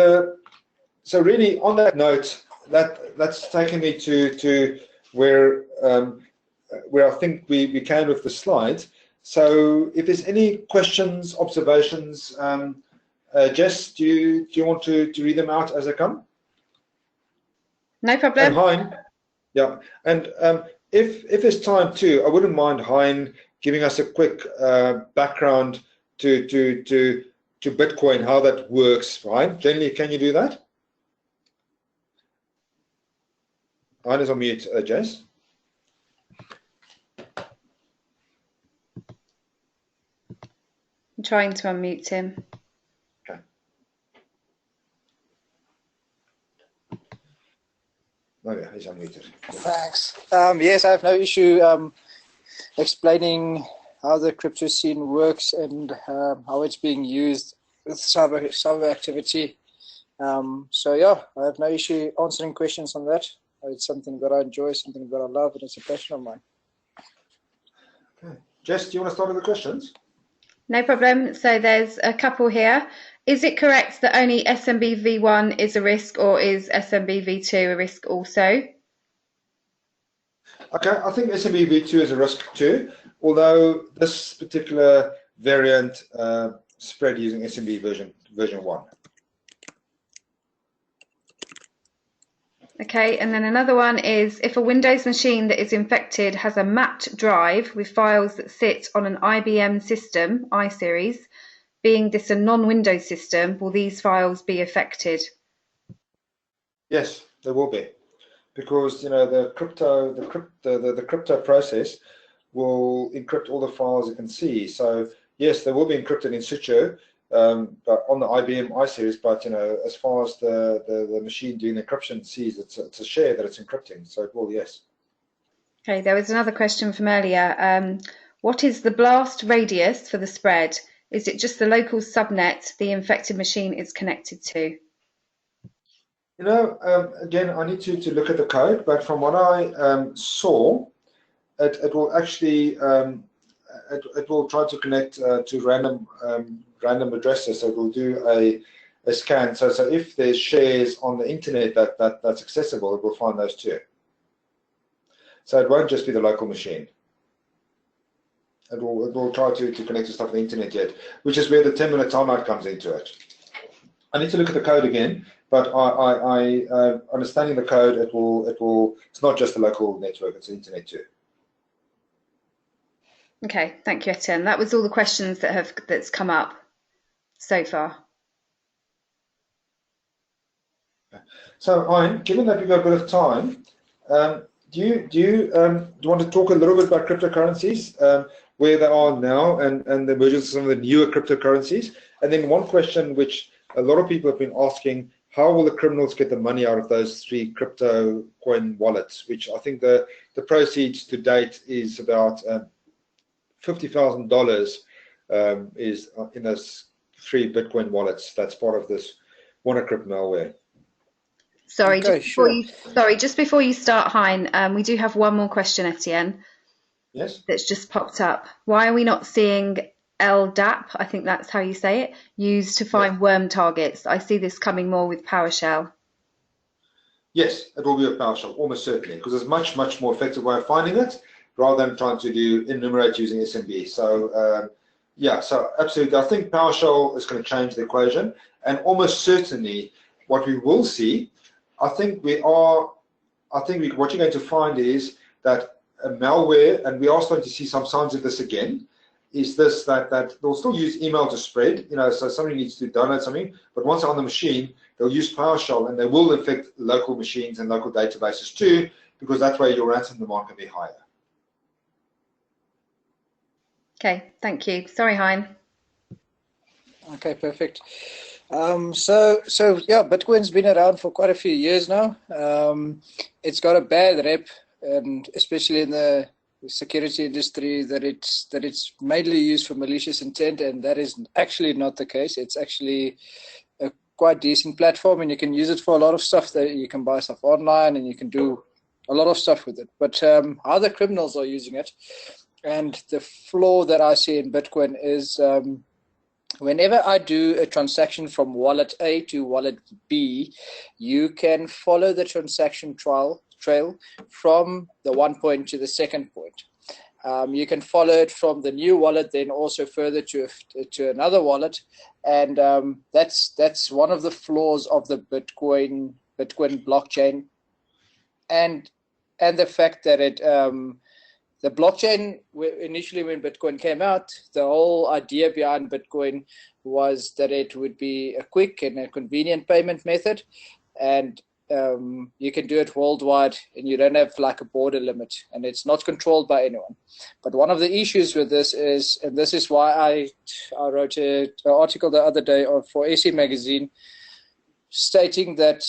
so really, on that note, that's taken me to where I think we can with the slides. So if there's any questions, observations, Jess, do you want to read them out as they come? No problem. And Hein, yeah, and if there's time too, I wouldn't mind Hein giving us a quick background to Bitcoin, how that works, right? Generally, can you do that? Hein is on mute, Jess. I'm trying to unmute him. Okay. Oh yeah, he's unmuted. Thanks. Yes, I have no issue explaining how the crypto scene works and how it's being used with cyber activity. So yeah, I have no issue answering questions on that. It's something that I enjoy, something that I love, and it's a passion of mine. Okay. Jess, do you want to start with the questions? No problem. So there's a couple here. Is it correct that only SMB v1 is a risk, or is SMB v2 a risk also? Okay, I think SMB v2 is a risk too, although this particular variant spread using SMB version 1. Okay, and then another one is, if a Windows machine that is infected has a mapped drive with files that sit on an IBM system, iSeries, being this a non-Windows system, will these files be affected? Yes, there will be, because you know the crypto process will encrypt all the files you can see. So yes, they will be encrypted in situ, but on the IBM iSeries. But you know, as far as the machine doing the encryption sees, it's a share that it's encrypting. So it will, yes. Okay, there was another question from earlier. What is the blast radius for the spread? Is it just the local subnet the infected machine is connected to? You know, again, I need to look at the code, but from what I saw, it will actually it will try to connect to random addresses. So it will do a scan. So if there's shares on the internet that's accessible, it will find those too. So it won't just be the local machine. It will try to connect to stuff on the internet yet, which is where the 10-minute timeout comes into it. I need to look at the code again, but I understanding the code, it will. It's not just the local network; it's the internet too. Okay, thank you, Etienne. That was all the questions that's come up so far. So, Ian, given that we've got a bit of time, do you want to talk a little bit about cryptocurrencies, where they are now, and the emergence of some of the newer cryptocurrencies? And then one question which a lot of people have been asking: how will the criminals get the money out of those 3 crypto coin wallets? Which I think the proceeds to date is about $50,000 is in those 3 Bitcoin wallets. That's part of this WannaCrypt malware. Sorry, Okay, just before you start, Hein, we do have one more question, Etienne. Yes. That's just popped up. Why are we not seeing LDAP, I think that's how you say it, used to find worm targets? I see this coming more with PowerShell. Yes, it will be with PowerShell, almost certainly, because it's much more effective way of finding it rather than trying to do enumerate using SMB. So yeah, so absolutely, I think PowerShell is going to change the equation, and almost certainly what we will see, what you're going to find is that a malware, and we are starting to see some signs of this again, is this, that they'll still use email to spread, so somebody needs to download something, but once they're on the machine, they'll use PowerShell, and they will infect local machines and local databases too, because that's where your ransom demand can be higher. Okay, thank you. Sorry, Hein. Okay, perfect. So yeah, Bitcoin's been around for quite a few years now. It's got a bad rep, and especially in the security industry, that it's mainly used for malicious intent, and that is actually not the case. It's actually a quite decent platform, and you can use it for a lot of stuff. That you can buy stuff online, and you can do a lot of stuff with it. But how the criminals are using it, and the flaw that I see in Bitcoin is whenever I do a transaction from wallet A to wallet B, you can follow the transaction trail from the one point to the second point. You can follow it from the new wallet, then also further to another wallet, and that's one of the flaws of the Bitcoin blockchain, and the fact that it the blockchain, initially when Bitcoin came out, the whole idea behind Bitcoin was that it would be a quick and a convenient payment method, and you can do it worldwide, and you don't have like a border limit, and it's not controlled by anyone. But one of the issues with this is, and this is why I wrote an article the other day for SE Magazine, stating that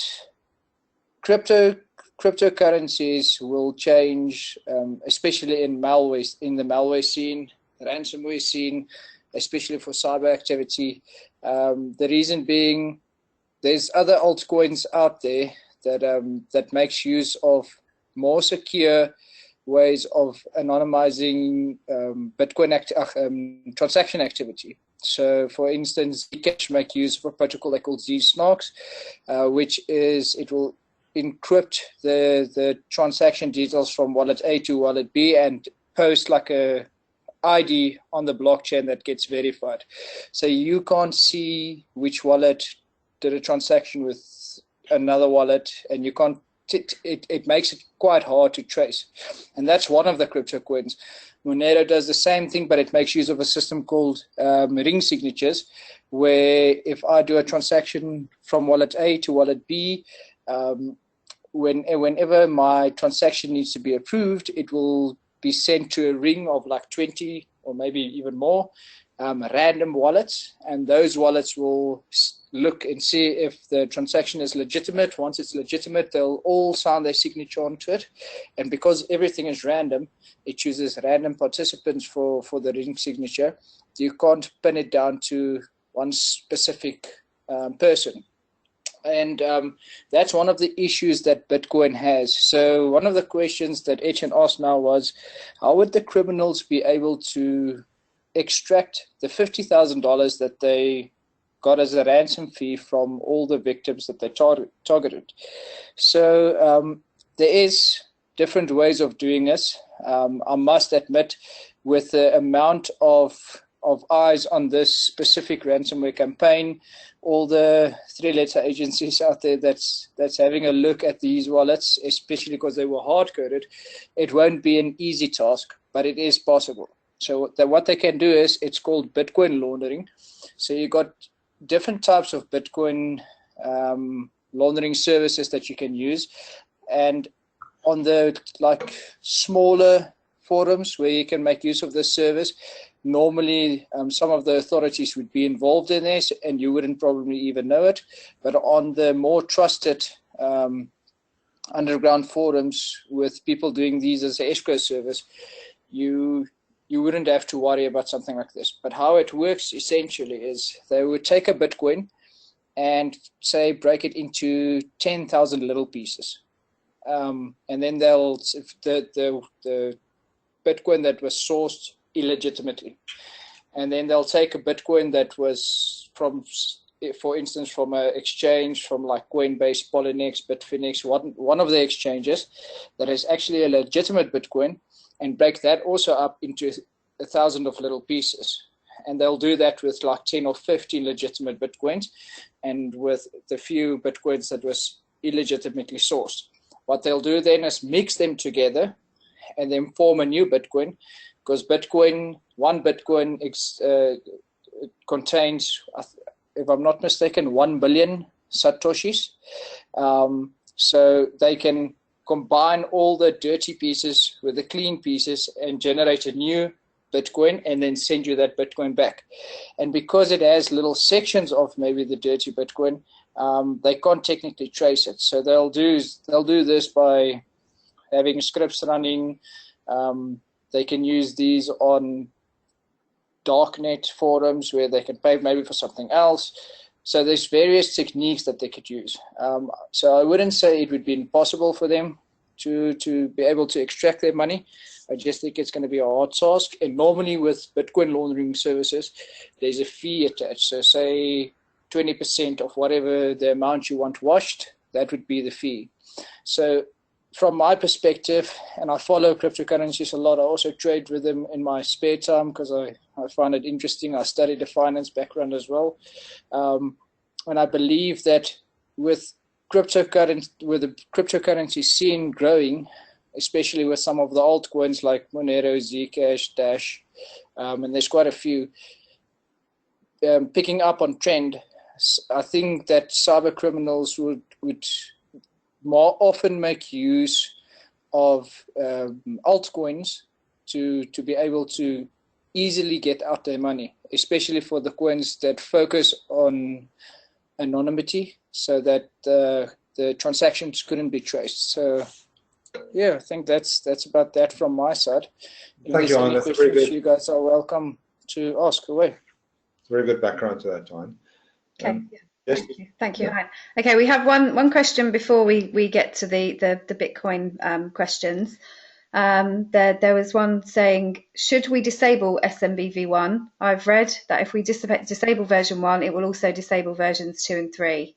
cryptocurrencies will change, especially in the malware scene, ransomware scene, especially for cyber activity. The reason being, there's other altcoins out there that makes use of more secure ways of anonymizing Bitcoin transaction activity. So, for instance, Zcash make use of a protocol they call Zsnarks, which is, it will encrypt the transaction details from wallet A to wallet B and post like a ID on the blockchain that gets verified. So you can't see which wallet did a transaction with another wallet, and you can't. It makes it quite hard to trace, and that's one of the crypto coins. Monero does the same thing, but it makes use of a system called ring signatures, where if I do a transaction from wallet A to wallet B, whenever my transaction needs to be approved, it will be sent to a ring of like 20 or maybe even more random wallets, and those wallets will look and see if the transaction is legitimate. Once it's legitimate, they'll all sign their signature onto it, and because everything is random, it chooses random participants for the ring signature. You can't pin it down to one specific person. And that's one of the issues that Bitcoin has. So one of the questions that Etienne asked now was, how would the criminals be able to extract the $50,000 that they got as a ransom fee from all the victims that they targeted? So there is different ways of doing this. I must admit, with the amount of eyes on this specific ransomware campaign, all the three-letter agencies out there that's having a look at these wallets, especially because they were hard-coded, it won't be an easy task, but it is possible. So what they can do is, it's called Bitcoin laundering. So you got different types of Bitcoin laundering services that you can use, and on the like smaller forums where you can make use of this service, normally some of the authorities would be involved in this and you wouldn't probably even know it. But on the more trusted underground forums with people doing these as an escrow service, you wouldn't have to worry about something like this. But how it works essentially is they would take a Bitcoin and say break it into 10,000 little pieces, and then they'll the Bitcoin that was sourced illegitimately, and then they'll take a Bitcoin that was from, for instance, from an exchange from like Coinbase, Polynex, Bitfinex, one of the exchanges that is actually a legitimate Bitcoin, and break that also up into 1,000 of little pieces. And they'll do that with like 10 or 15 legitimate Bitcoins, and with the few Bitcoins that was illegitimately sourced. What they'll do then is mix them together and then form a new Bitcoin, because one Bitcoin contains, if I'm not mistaken, 1 billion Satoshis. So they can combine all the dirty pieces with the clean pieces and generate a new Bitcoin and then send you that Bitcoin back. And because it has little sections of maybe the dirty Bitcoin, they can't technically trace it. So they'll do this by having scripts running. They can use these on darknet forums where they can pay maybe for something else. So there's various techniques that they could use. So I wouldn't say it would be impossible for them to be able to extract their money. I just think it's going to be a hard task. And normally with Bitcoin laundering services, there's a fee attached. So say 20% of whatever the amount you want washed, that would be the fee. So from my perspective, and I follow cryptocurrencies a lot, I also trade with them in my spare time because I find it interesting. I studied a finance background as well. And I believe that with the cryptocurrency scene growing, especially with some of the altcoins like Monero, Zcash, Dash, and there's quite a few, picking up on trend, I think that cyber criminals would more often make use of altcoins to be able to easily get out their money, especially for the coins that focus on anonymity, so that the transactions couldn't be traced. So yeah, I think that's about that from my side. Thank you, Arne. That's very good. You guys are welcome to ask away. Very good background to that, Arne. Okay. Yes. Thank you, Hein. Okay, we have one question before we get to the Bitcoin questions. There was one saying, should we disable SMB v1? I've read that if we disable version 1, it will also disable versions 2 and 3.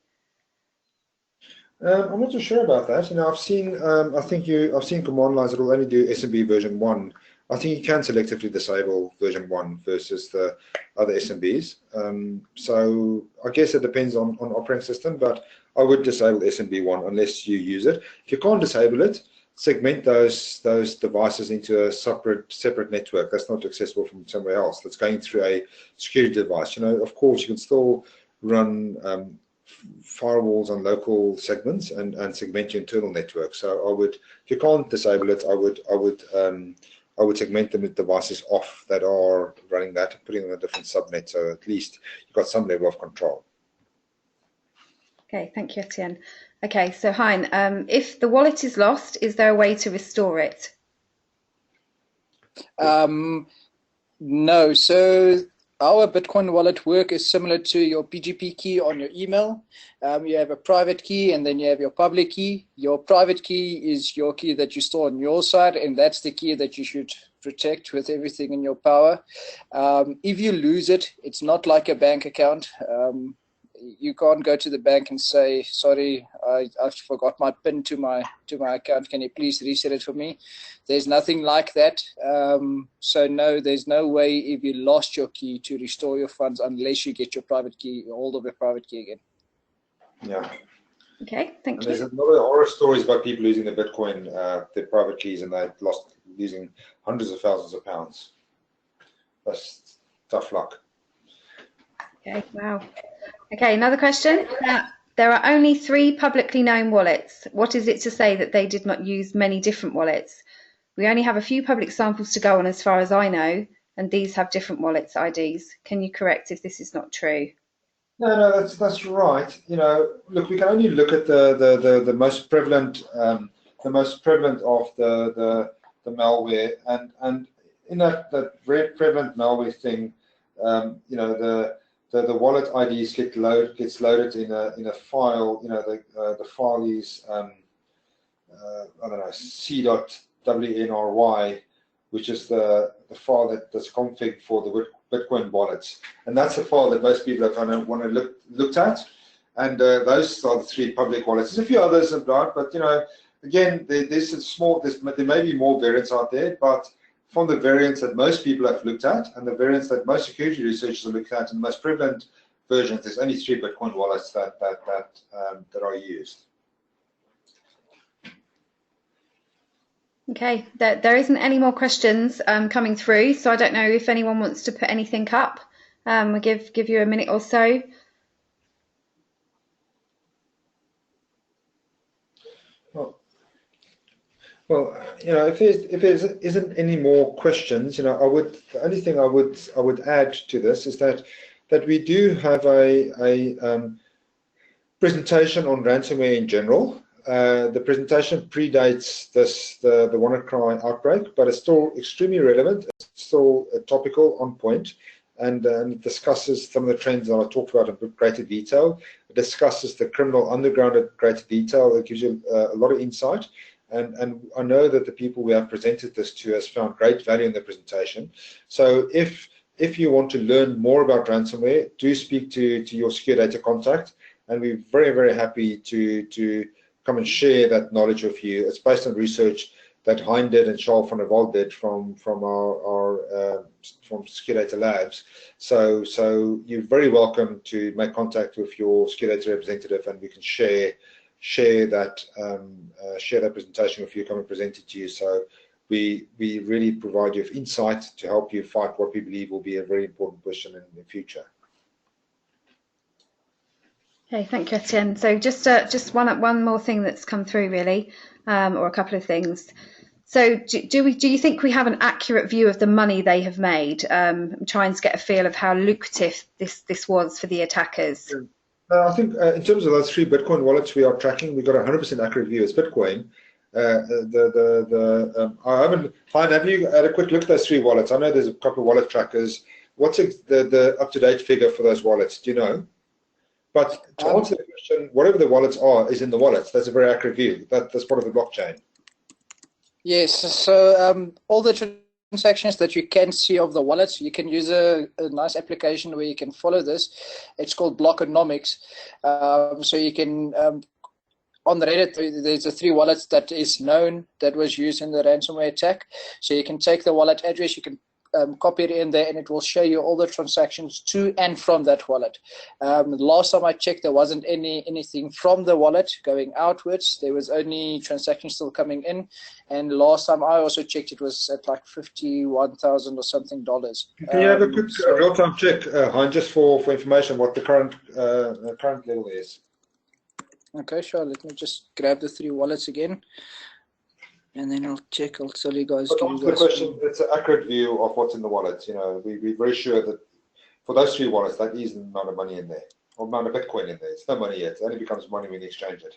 I'm not so sure about that. I've seen I've seen command lines that will only do SMB version 1. I think you can selectively disable version 1 versus the other SMBs. So I guess it depends on operating system, but I would disable SMB 1 unless you use it. If you can't disable it, segment those devices into a separate network that's not accessible from somewhere else, that's going through a security device. Of course, you can still run firewalls on local segments and segment your internal network. So I would, if you can't disable it, I would segment the devices off that are running that and putting them in a different subnet, so at least you've got some level of control. Okay, thank you, Etienne. Okay, so Hein, if the wallet is lost, is there a way to restore it? No. So our Bitcoin wallet work is similar to your PGP key on your email. You have a private key and then you have your public key. Your private key is your key that you store on your side, and that's the key that you should protect with everything in your power. If you lose it, it's not like a bank account. You can't go to the bank and say, sorry, I forgot my PIN to my account. Can you please reset it for me? There's nothing like that. So no, there's no way if you lost your key to restore your funds unless you get your private key, hold of your private key again. Yeah. Okay, thank you. There's a lot of horror stories about people losing their Bitcoin, their private keys, and they've losing hundreds of thousands of pounds. That's tough luck. Okay, wow. Okay, another question. There are only 3 publicly known wallets. What is it to say that they did not use many different wallets? We only have a few public samples to go on as far as I know, and these have different wallets IDs. Can you correct if this is not true? No, that's right. You know, look, we can only look at the most prevalent of the malware, and in that very prevalent malware thing, you know, the wallet IDs gets loaded in a file. You know, the file is I don't know, c.wnry, which is the file that's config for the Bitcoin wallets, and that's the file that most people are kind of want to looked at. And those are the 3 public wallets. There's a few others about, but you know, again, there may be more variants out there, but from the variants that most people have looked at and the variants that most security researchers have looked at, and the most prevalent versions, there's only 3 Bitcoin wallets that are used. Okay, there isn't any more questions coming through, so I don't know if anyone wants to put anything up. We'll give you a minute or so. Well, you know, if there isn't any more questions, you know, the only thing I would add to this is that we do have a presentation on ransomware in general. The presentation predates the WannaCry outbreak, but it's still extremely relevant. It's still topical, on point, and it discusses some of the trends that I talked about in greater detail. It discusses the criminal underground in greater detail. It gives you a lot of insight. And I know that the people we have presented this to has found great value in the presentation. So if you want to learn more about ransomware, do speak to your SecureData contact, and we're very, very happy to come and share that knowledge with you. It's based on research that Hein did and Charles van der Walt did from SecureData Labs. So you're very welcome to make contact with your SecureData representative, and we can share that presentation with you, come and present it to you. So we really provide you with insight to help you fight what we believe will be a very important question in the future. Okay, thank you, Etienne. So just one more thing that's come through, really, or a couple of things. So do you think we have an accurate view of the money they have made? I'm trying to get a feel of how lucrative this was for the attackers. I think in terms of those 3 Bitcoin wallets we are tracking, we got a 100% accurate view. It's Bitcoin. Have you had a quick look at those 3 wallets? I know there's a couple of wallet trackers. What's the up-to-date figure for those wallets? Do you know? But to answer the question, whatever the wallets are is in the wallets. That's a very accurate view. That's part of the blockchain. Yes. So all the transactions that you can see of the wallets, you can use a nice application where you can follow this. It's called Blockonomics. So you can on Reddit, there's a 3 wallets that is known that was used in the ransomware attack. So you can take the wallet address, you can copy it in there, and it will show you all the transactions to and from that wallet. Last time I checked, there wasn't anything from the wallet going outwards. There was only transactions still coming in. And last time I also checked, it was at like $51,000 or something. Can you have a quick real-time check, Hein, just for information, what the current level is? Okay, sure. Let me just grab the 3 wallets again, and then I'll check. I'll tell you guys. But answer the question, it's an accurate view of what's in the wallets. You know, we're very sure that for those 3 wallets, that is the amount of money in there, or amount of Bitcoin in there. It's no money yet. It only becomes money when you exchange it.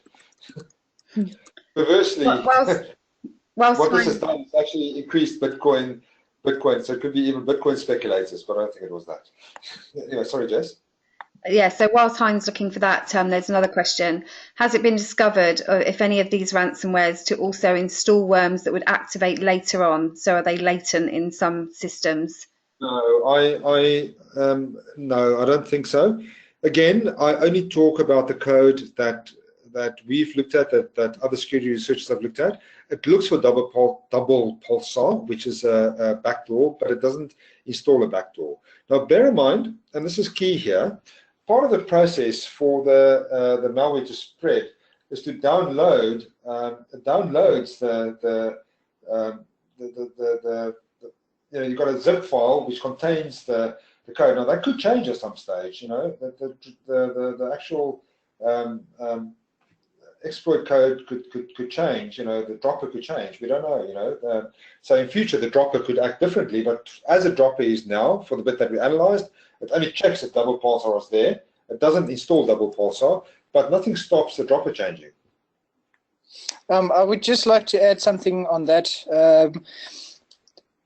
Perversely, what this has done is actually increased Bitcoin. So it could be even Bitcoin speculators, but I don't think it was that. Anyway, sorry, Jess. Yeah, so whilst Hein's looking for that, there's another question. Has it been discovered if any of these ransomwares to also install worms that would activate later on? So are they latent in some systems? No, no, I don't think so. Again, I only talk about the code that we've looked at, that other security researchers have looked at. It looks for double pulsar, which is a backdoor, but it doesn't install a backdoor. Now, bear in mind, and this is key here, part of the process for the malware to spread is to download. It downloads you've got a zip file which contains the code. Now that could change at some stage. You know, the actual exploit code could change. The dropper could change. We don't know. So in future the dropper could act differently. But as a dropper is now, for the bit that we analyzed, it only checks if double pulsar is there. It doesn't install double pulsar, but nothing stops the dropper changing. I would just like to add something on that.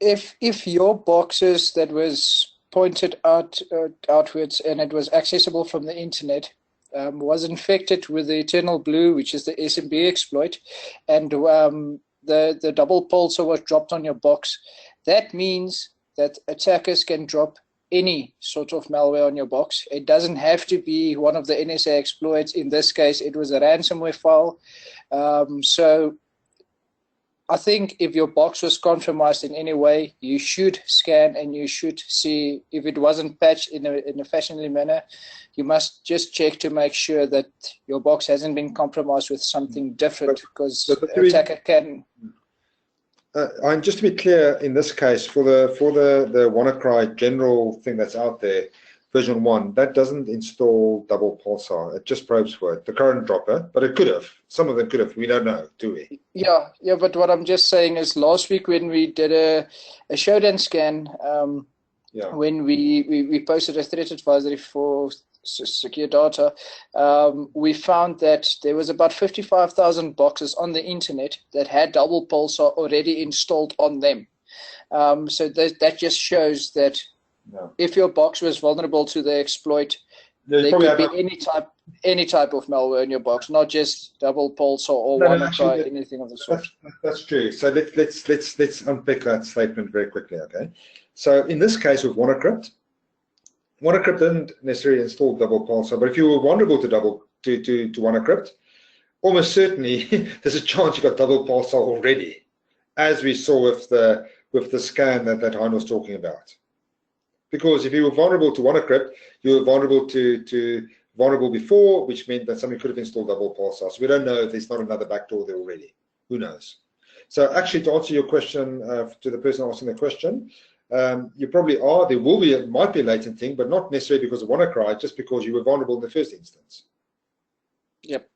If your boxes that was pointed outwards and it was accessible from the internet was infected with the Eternal Blue, which is the SMB exploit, and the double pulsar was dropped on your box, that means that attackers can drop any sort of malware on your box. It doesn't have to be one of the NSA exploits. In this case, it was a ransomware file. So I think if your box was compromised in any way, you should scan and you should see if it wasn't patched in a fashionable manner. You must just check to make sure that your box hasn't been compromised with something different, because the attacker can. And just to be clear, in this case, for the WannaCrypt general thing that's out there, version 1, that doesn't install double pulsar. It just probes for it. The current dropper, but it could have. Some of them could have. We don't know, do we? Yeah. But what I'm just saying is, last week when we did a showdown scan, when we posted a threat advisory for SecureData, we found that there was about 55,000 boxes on the internet that had double pulsar already installed on them. So that just shows that if your box was vulnerable to the exploit, there could be any type of malware in your box, not just double pulsar or WannaCrypt, anything of the sort. That's true. So let's unpick that statement very quickly, okay? So in this case with WannaCrypt didn't necessarily install double pulsar, but if you were vulnerable to WannaCrypt, almost certainly there's a chance you got double pulsar already, as we saw with the scan that Hein was talking about. Because if you were vulnerable to WannaCrypt, you were vulnerable before, which meant that somebody could have installed double pulsar. So we don't know if there's not another backdoor there already. Who knows? So actually, to answer your question to the person asking the question, you probably are. There might be a latent thing, but not necessarily because of WannaCrypt, just because you were vulnerable in the first instance. Yep.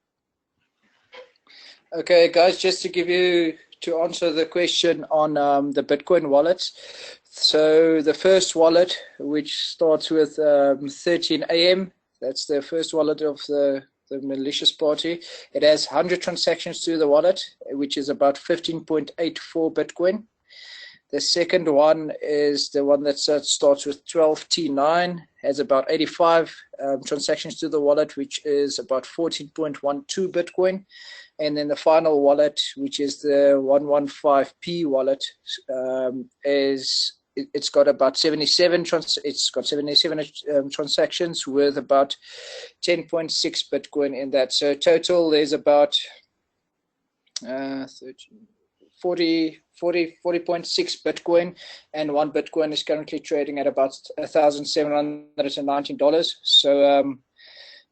Okay, guys, just to answer the question on the Bitcoin wallets. So the first wallet, which starts with 13 AM, that's the first wallet of the malicious party. It has 100 transactions to the wallet, which is about 15.84 Bitcoin. The second one is the one that starts with 12T9, has about 85 transactions to the wallet, which is about 14.12 Bitcoin. And then the final wallet, which is the 115P wallet, it's got about 77 transactions with about 10.6 Bitcoin in that. So total there's about 40.6 Bitcoin, and one Bitcoin is currently trading at about $1,719. So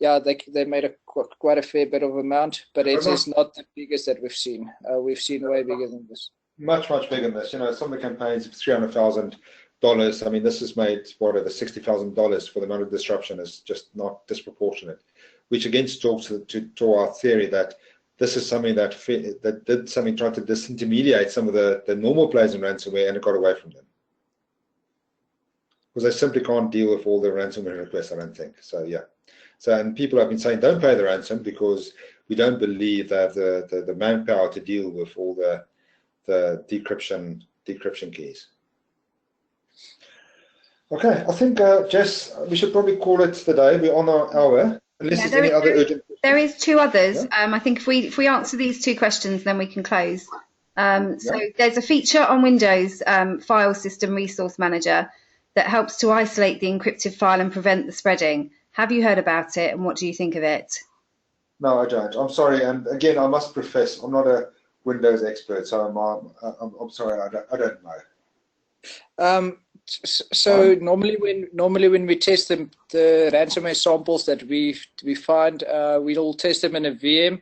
they made quite a fair bit of amount, but it is not the biggest that we've seen. We've seen way bigger than this. Much bigger than this. Some of the campaigns of $300,000. I mean, this has made whatever $60,000 for the amount of disruption is just not disproportionate, which again talks to our theory that this is something that did something trying to disintermediate some of the normal players in ransomware, and it got away from them because they simply can't deal with all the ransomware requests, I don't think. So yeah. So, and people have been saying don't pay the ransom because we don't believe they have the manpower to deal with all the decryption keys. Okay, I think Jess, we should probably call it the day. We're on our hour. Unless there's any other urgent. There is two others. Yeah? I think if we answer these two questions, then we can close. So there's a feature on Windows File System Resource Manager that helps to isolate the encrypted file and prevent the spreading. Have you heard about it, and what do you think of it? No, I don't. I'm sorry, and again, I must profess, I'm not a Windows expert, so I'm sorry, I don't know. So normally when we test the ransomware samples that we find, we'll test them in a VM,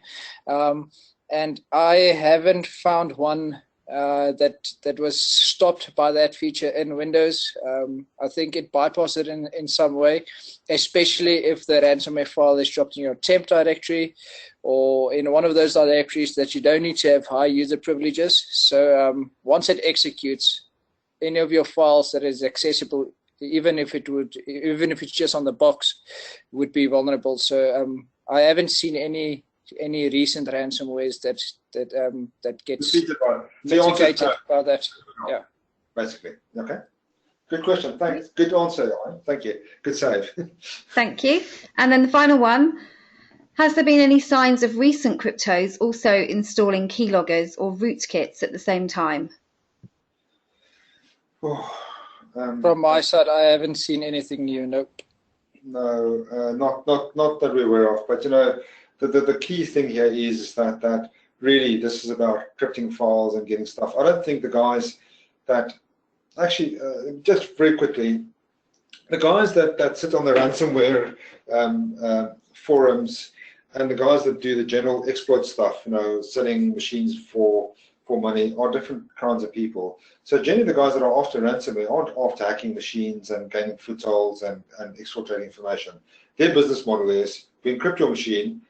and I haven't found one that was stopped by that feature in Windows. I think it bypassed it in some way, especially if the ransomware file is dropped in your temp directory or in one of those directories that you don't need to have high user privileges. So once it executes, any of your files that is accessible, even if it's just on the box, would be vulnerable. So I haven't seen any recent ransomwares that gets mitigated by that. Yeah. Basically. Okay. Good question. Thanks. Good answer, Ryan. Thank you. Good save. Thank you. And then the final one. Has there been any signs of recent cryptos also installing keyloggers or rootkits at the same time? From my side, I haven't seen anything new. Nope. No, not that we're aware of. But you know, the key thing here is that really this is about encrypting files and getting stuff. I don't think the guys that actually just very quickly, the guys that sit on the ransomware forums and the guys that do the general exploit stuff, you know, selling machines for money, are different kinds of people. So generally the guys that are after ransomware aren't after hacking machines and gaining footholds and exfiltrating information. Their business model is, we encrypt your machine,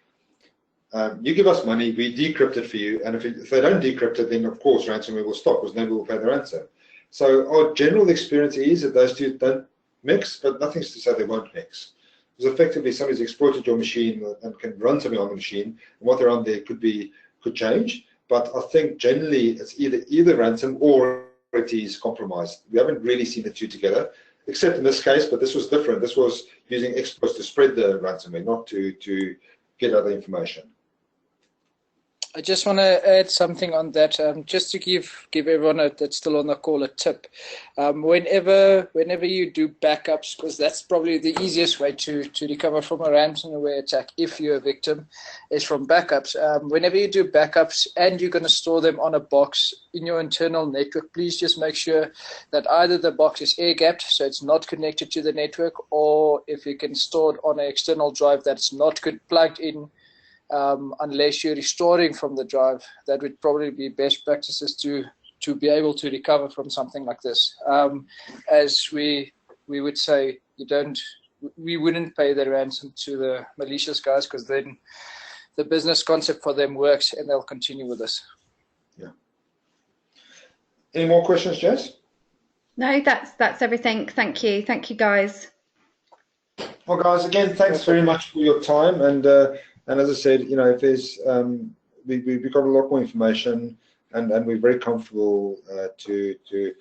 you give us money, we decrypt it for you, and if they don't decrypt it, then of course ransomware will stop because nobody will pay the ransom. So our general experience is that those two don't mix, but nothing's to say they won't mix. Because effectively somebody's exploited your machine and can run something on the machine, and what they're on there could change. But I think generally it's either ransom or it is compromised. We haven't really seen the two together, except in this case, but this was different. This was using exploits to spread the ransomware, not to get other information. I just want to add something on that, just to give everyone that's still on the call a tip. Whenever you do backups, because that's probably the easiest way to recover from a ransomware attack if you're a victim, is from backups. Whenever you do backups and you're going to store them on a box in your internal network, please just make sure that either the box is air-gapped, so it's not connected to the network, or if you can store it on an external drive that's not plugged in, unless you're restoring from the drive. That would probably be best practices to be able to recover from something like this. As we would say, we wouldn't pay the ransom to the malicious guys, because then the business concept for them works and they'll continue with this. Yeah. Any more questions, Jess? No, that's everything. Thank you guys. Well, guys, again, thanks very much for your time. And as I said, you know, if there's, we've got a lot more information, and we're very comfortable to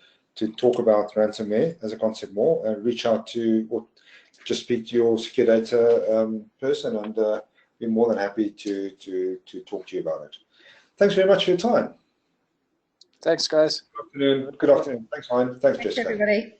talk about ransomware as a concept more. Reach out to or just speak to your SecureData person, and we're more than happy to talk to you about it. Thanks very much for your time. Thanks, guys. Good afternoon. Good afternoon. Thanks, Hein. Thanks, Jessica. Everybody.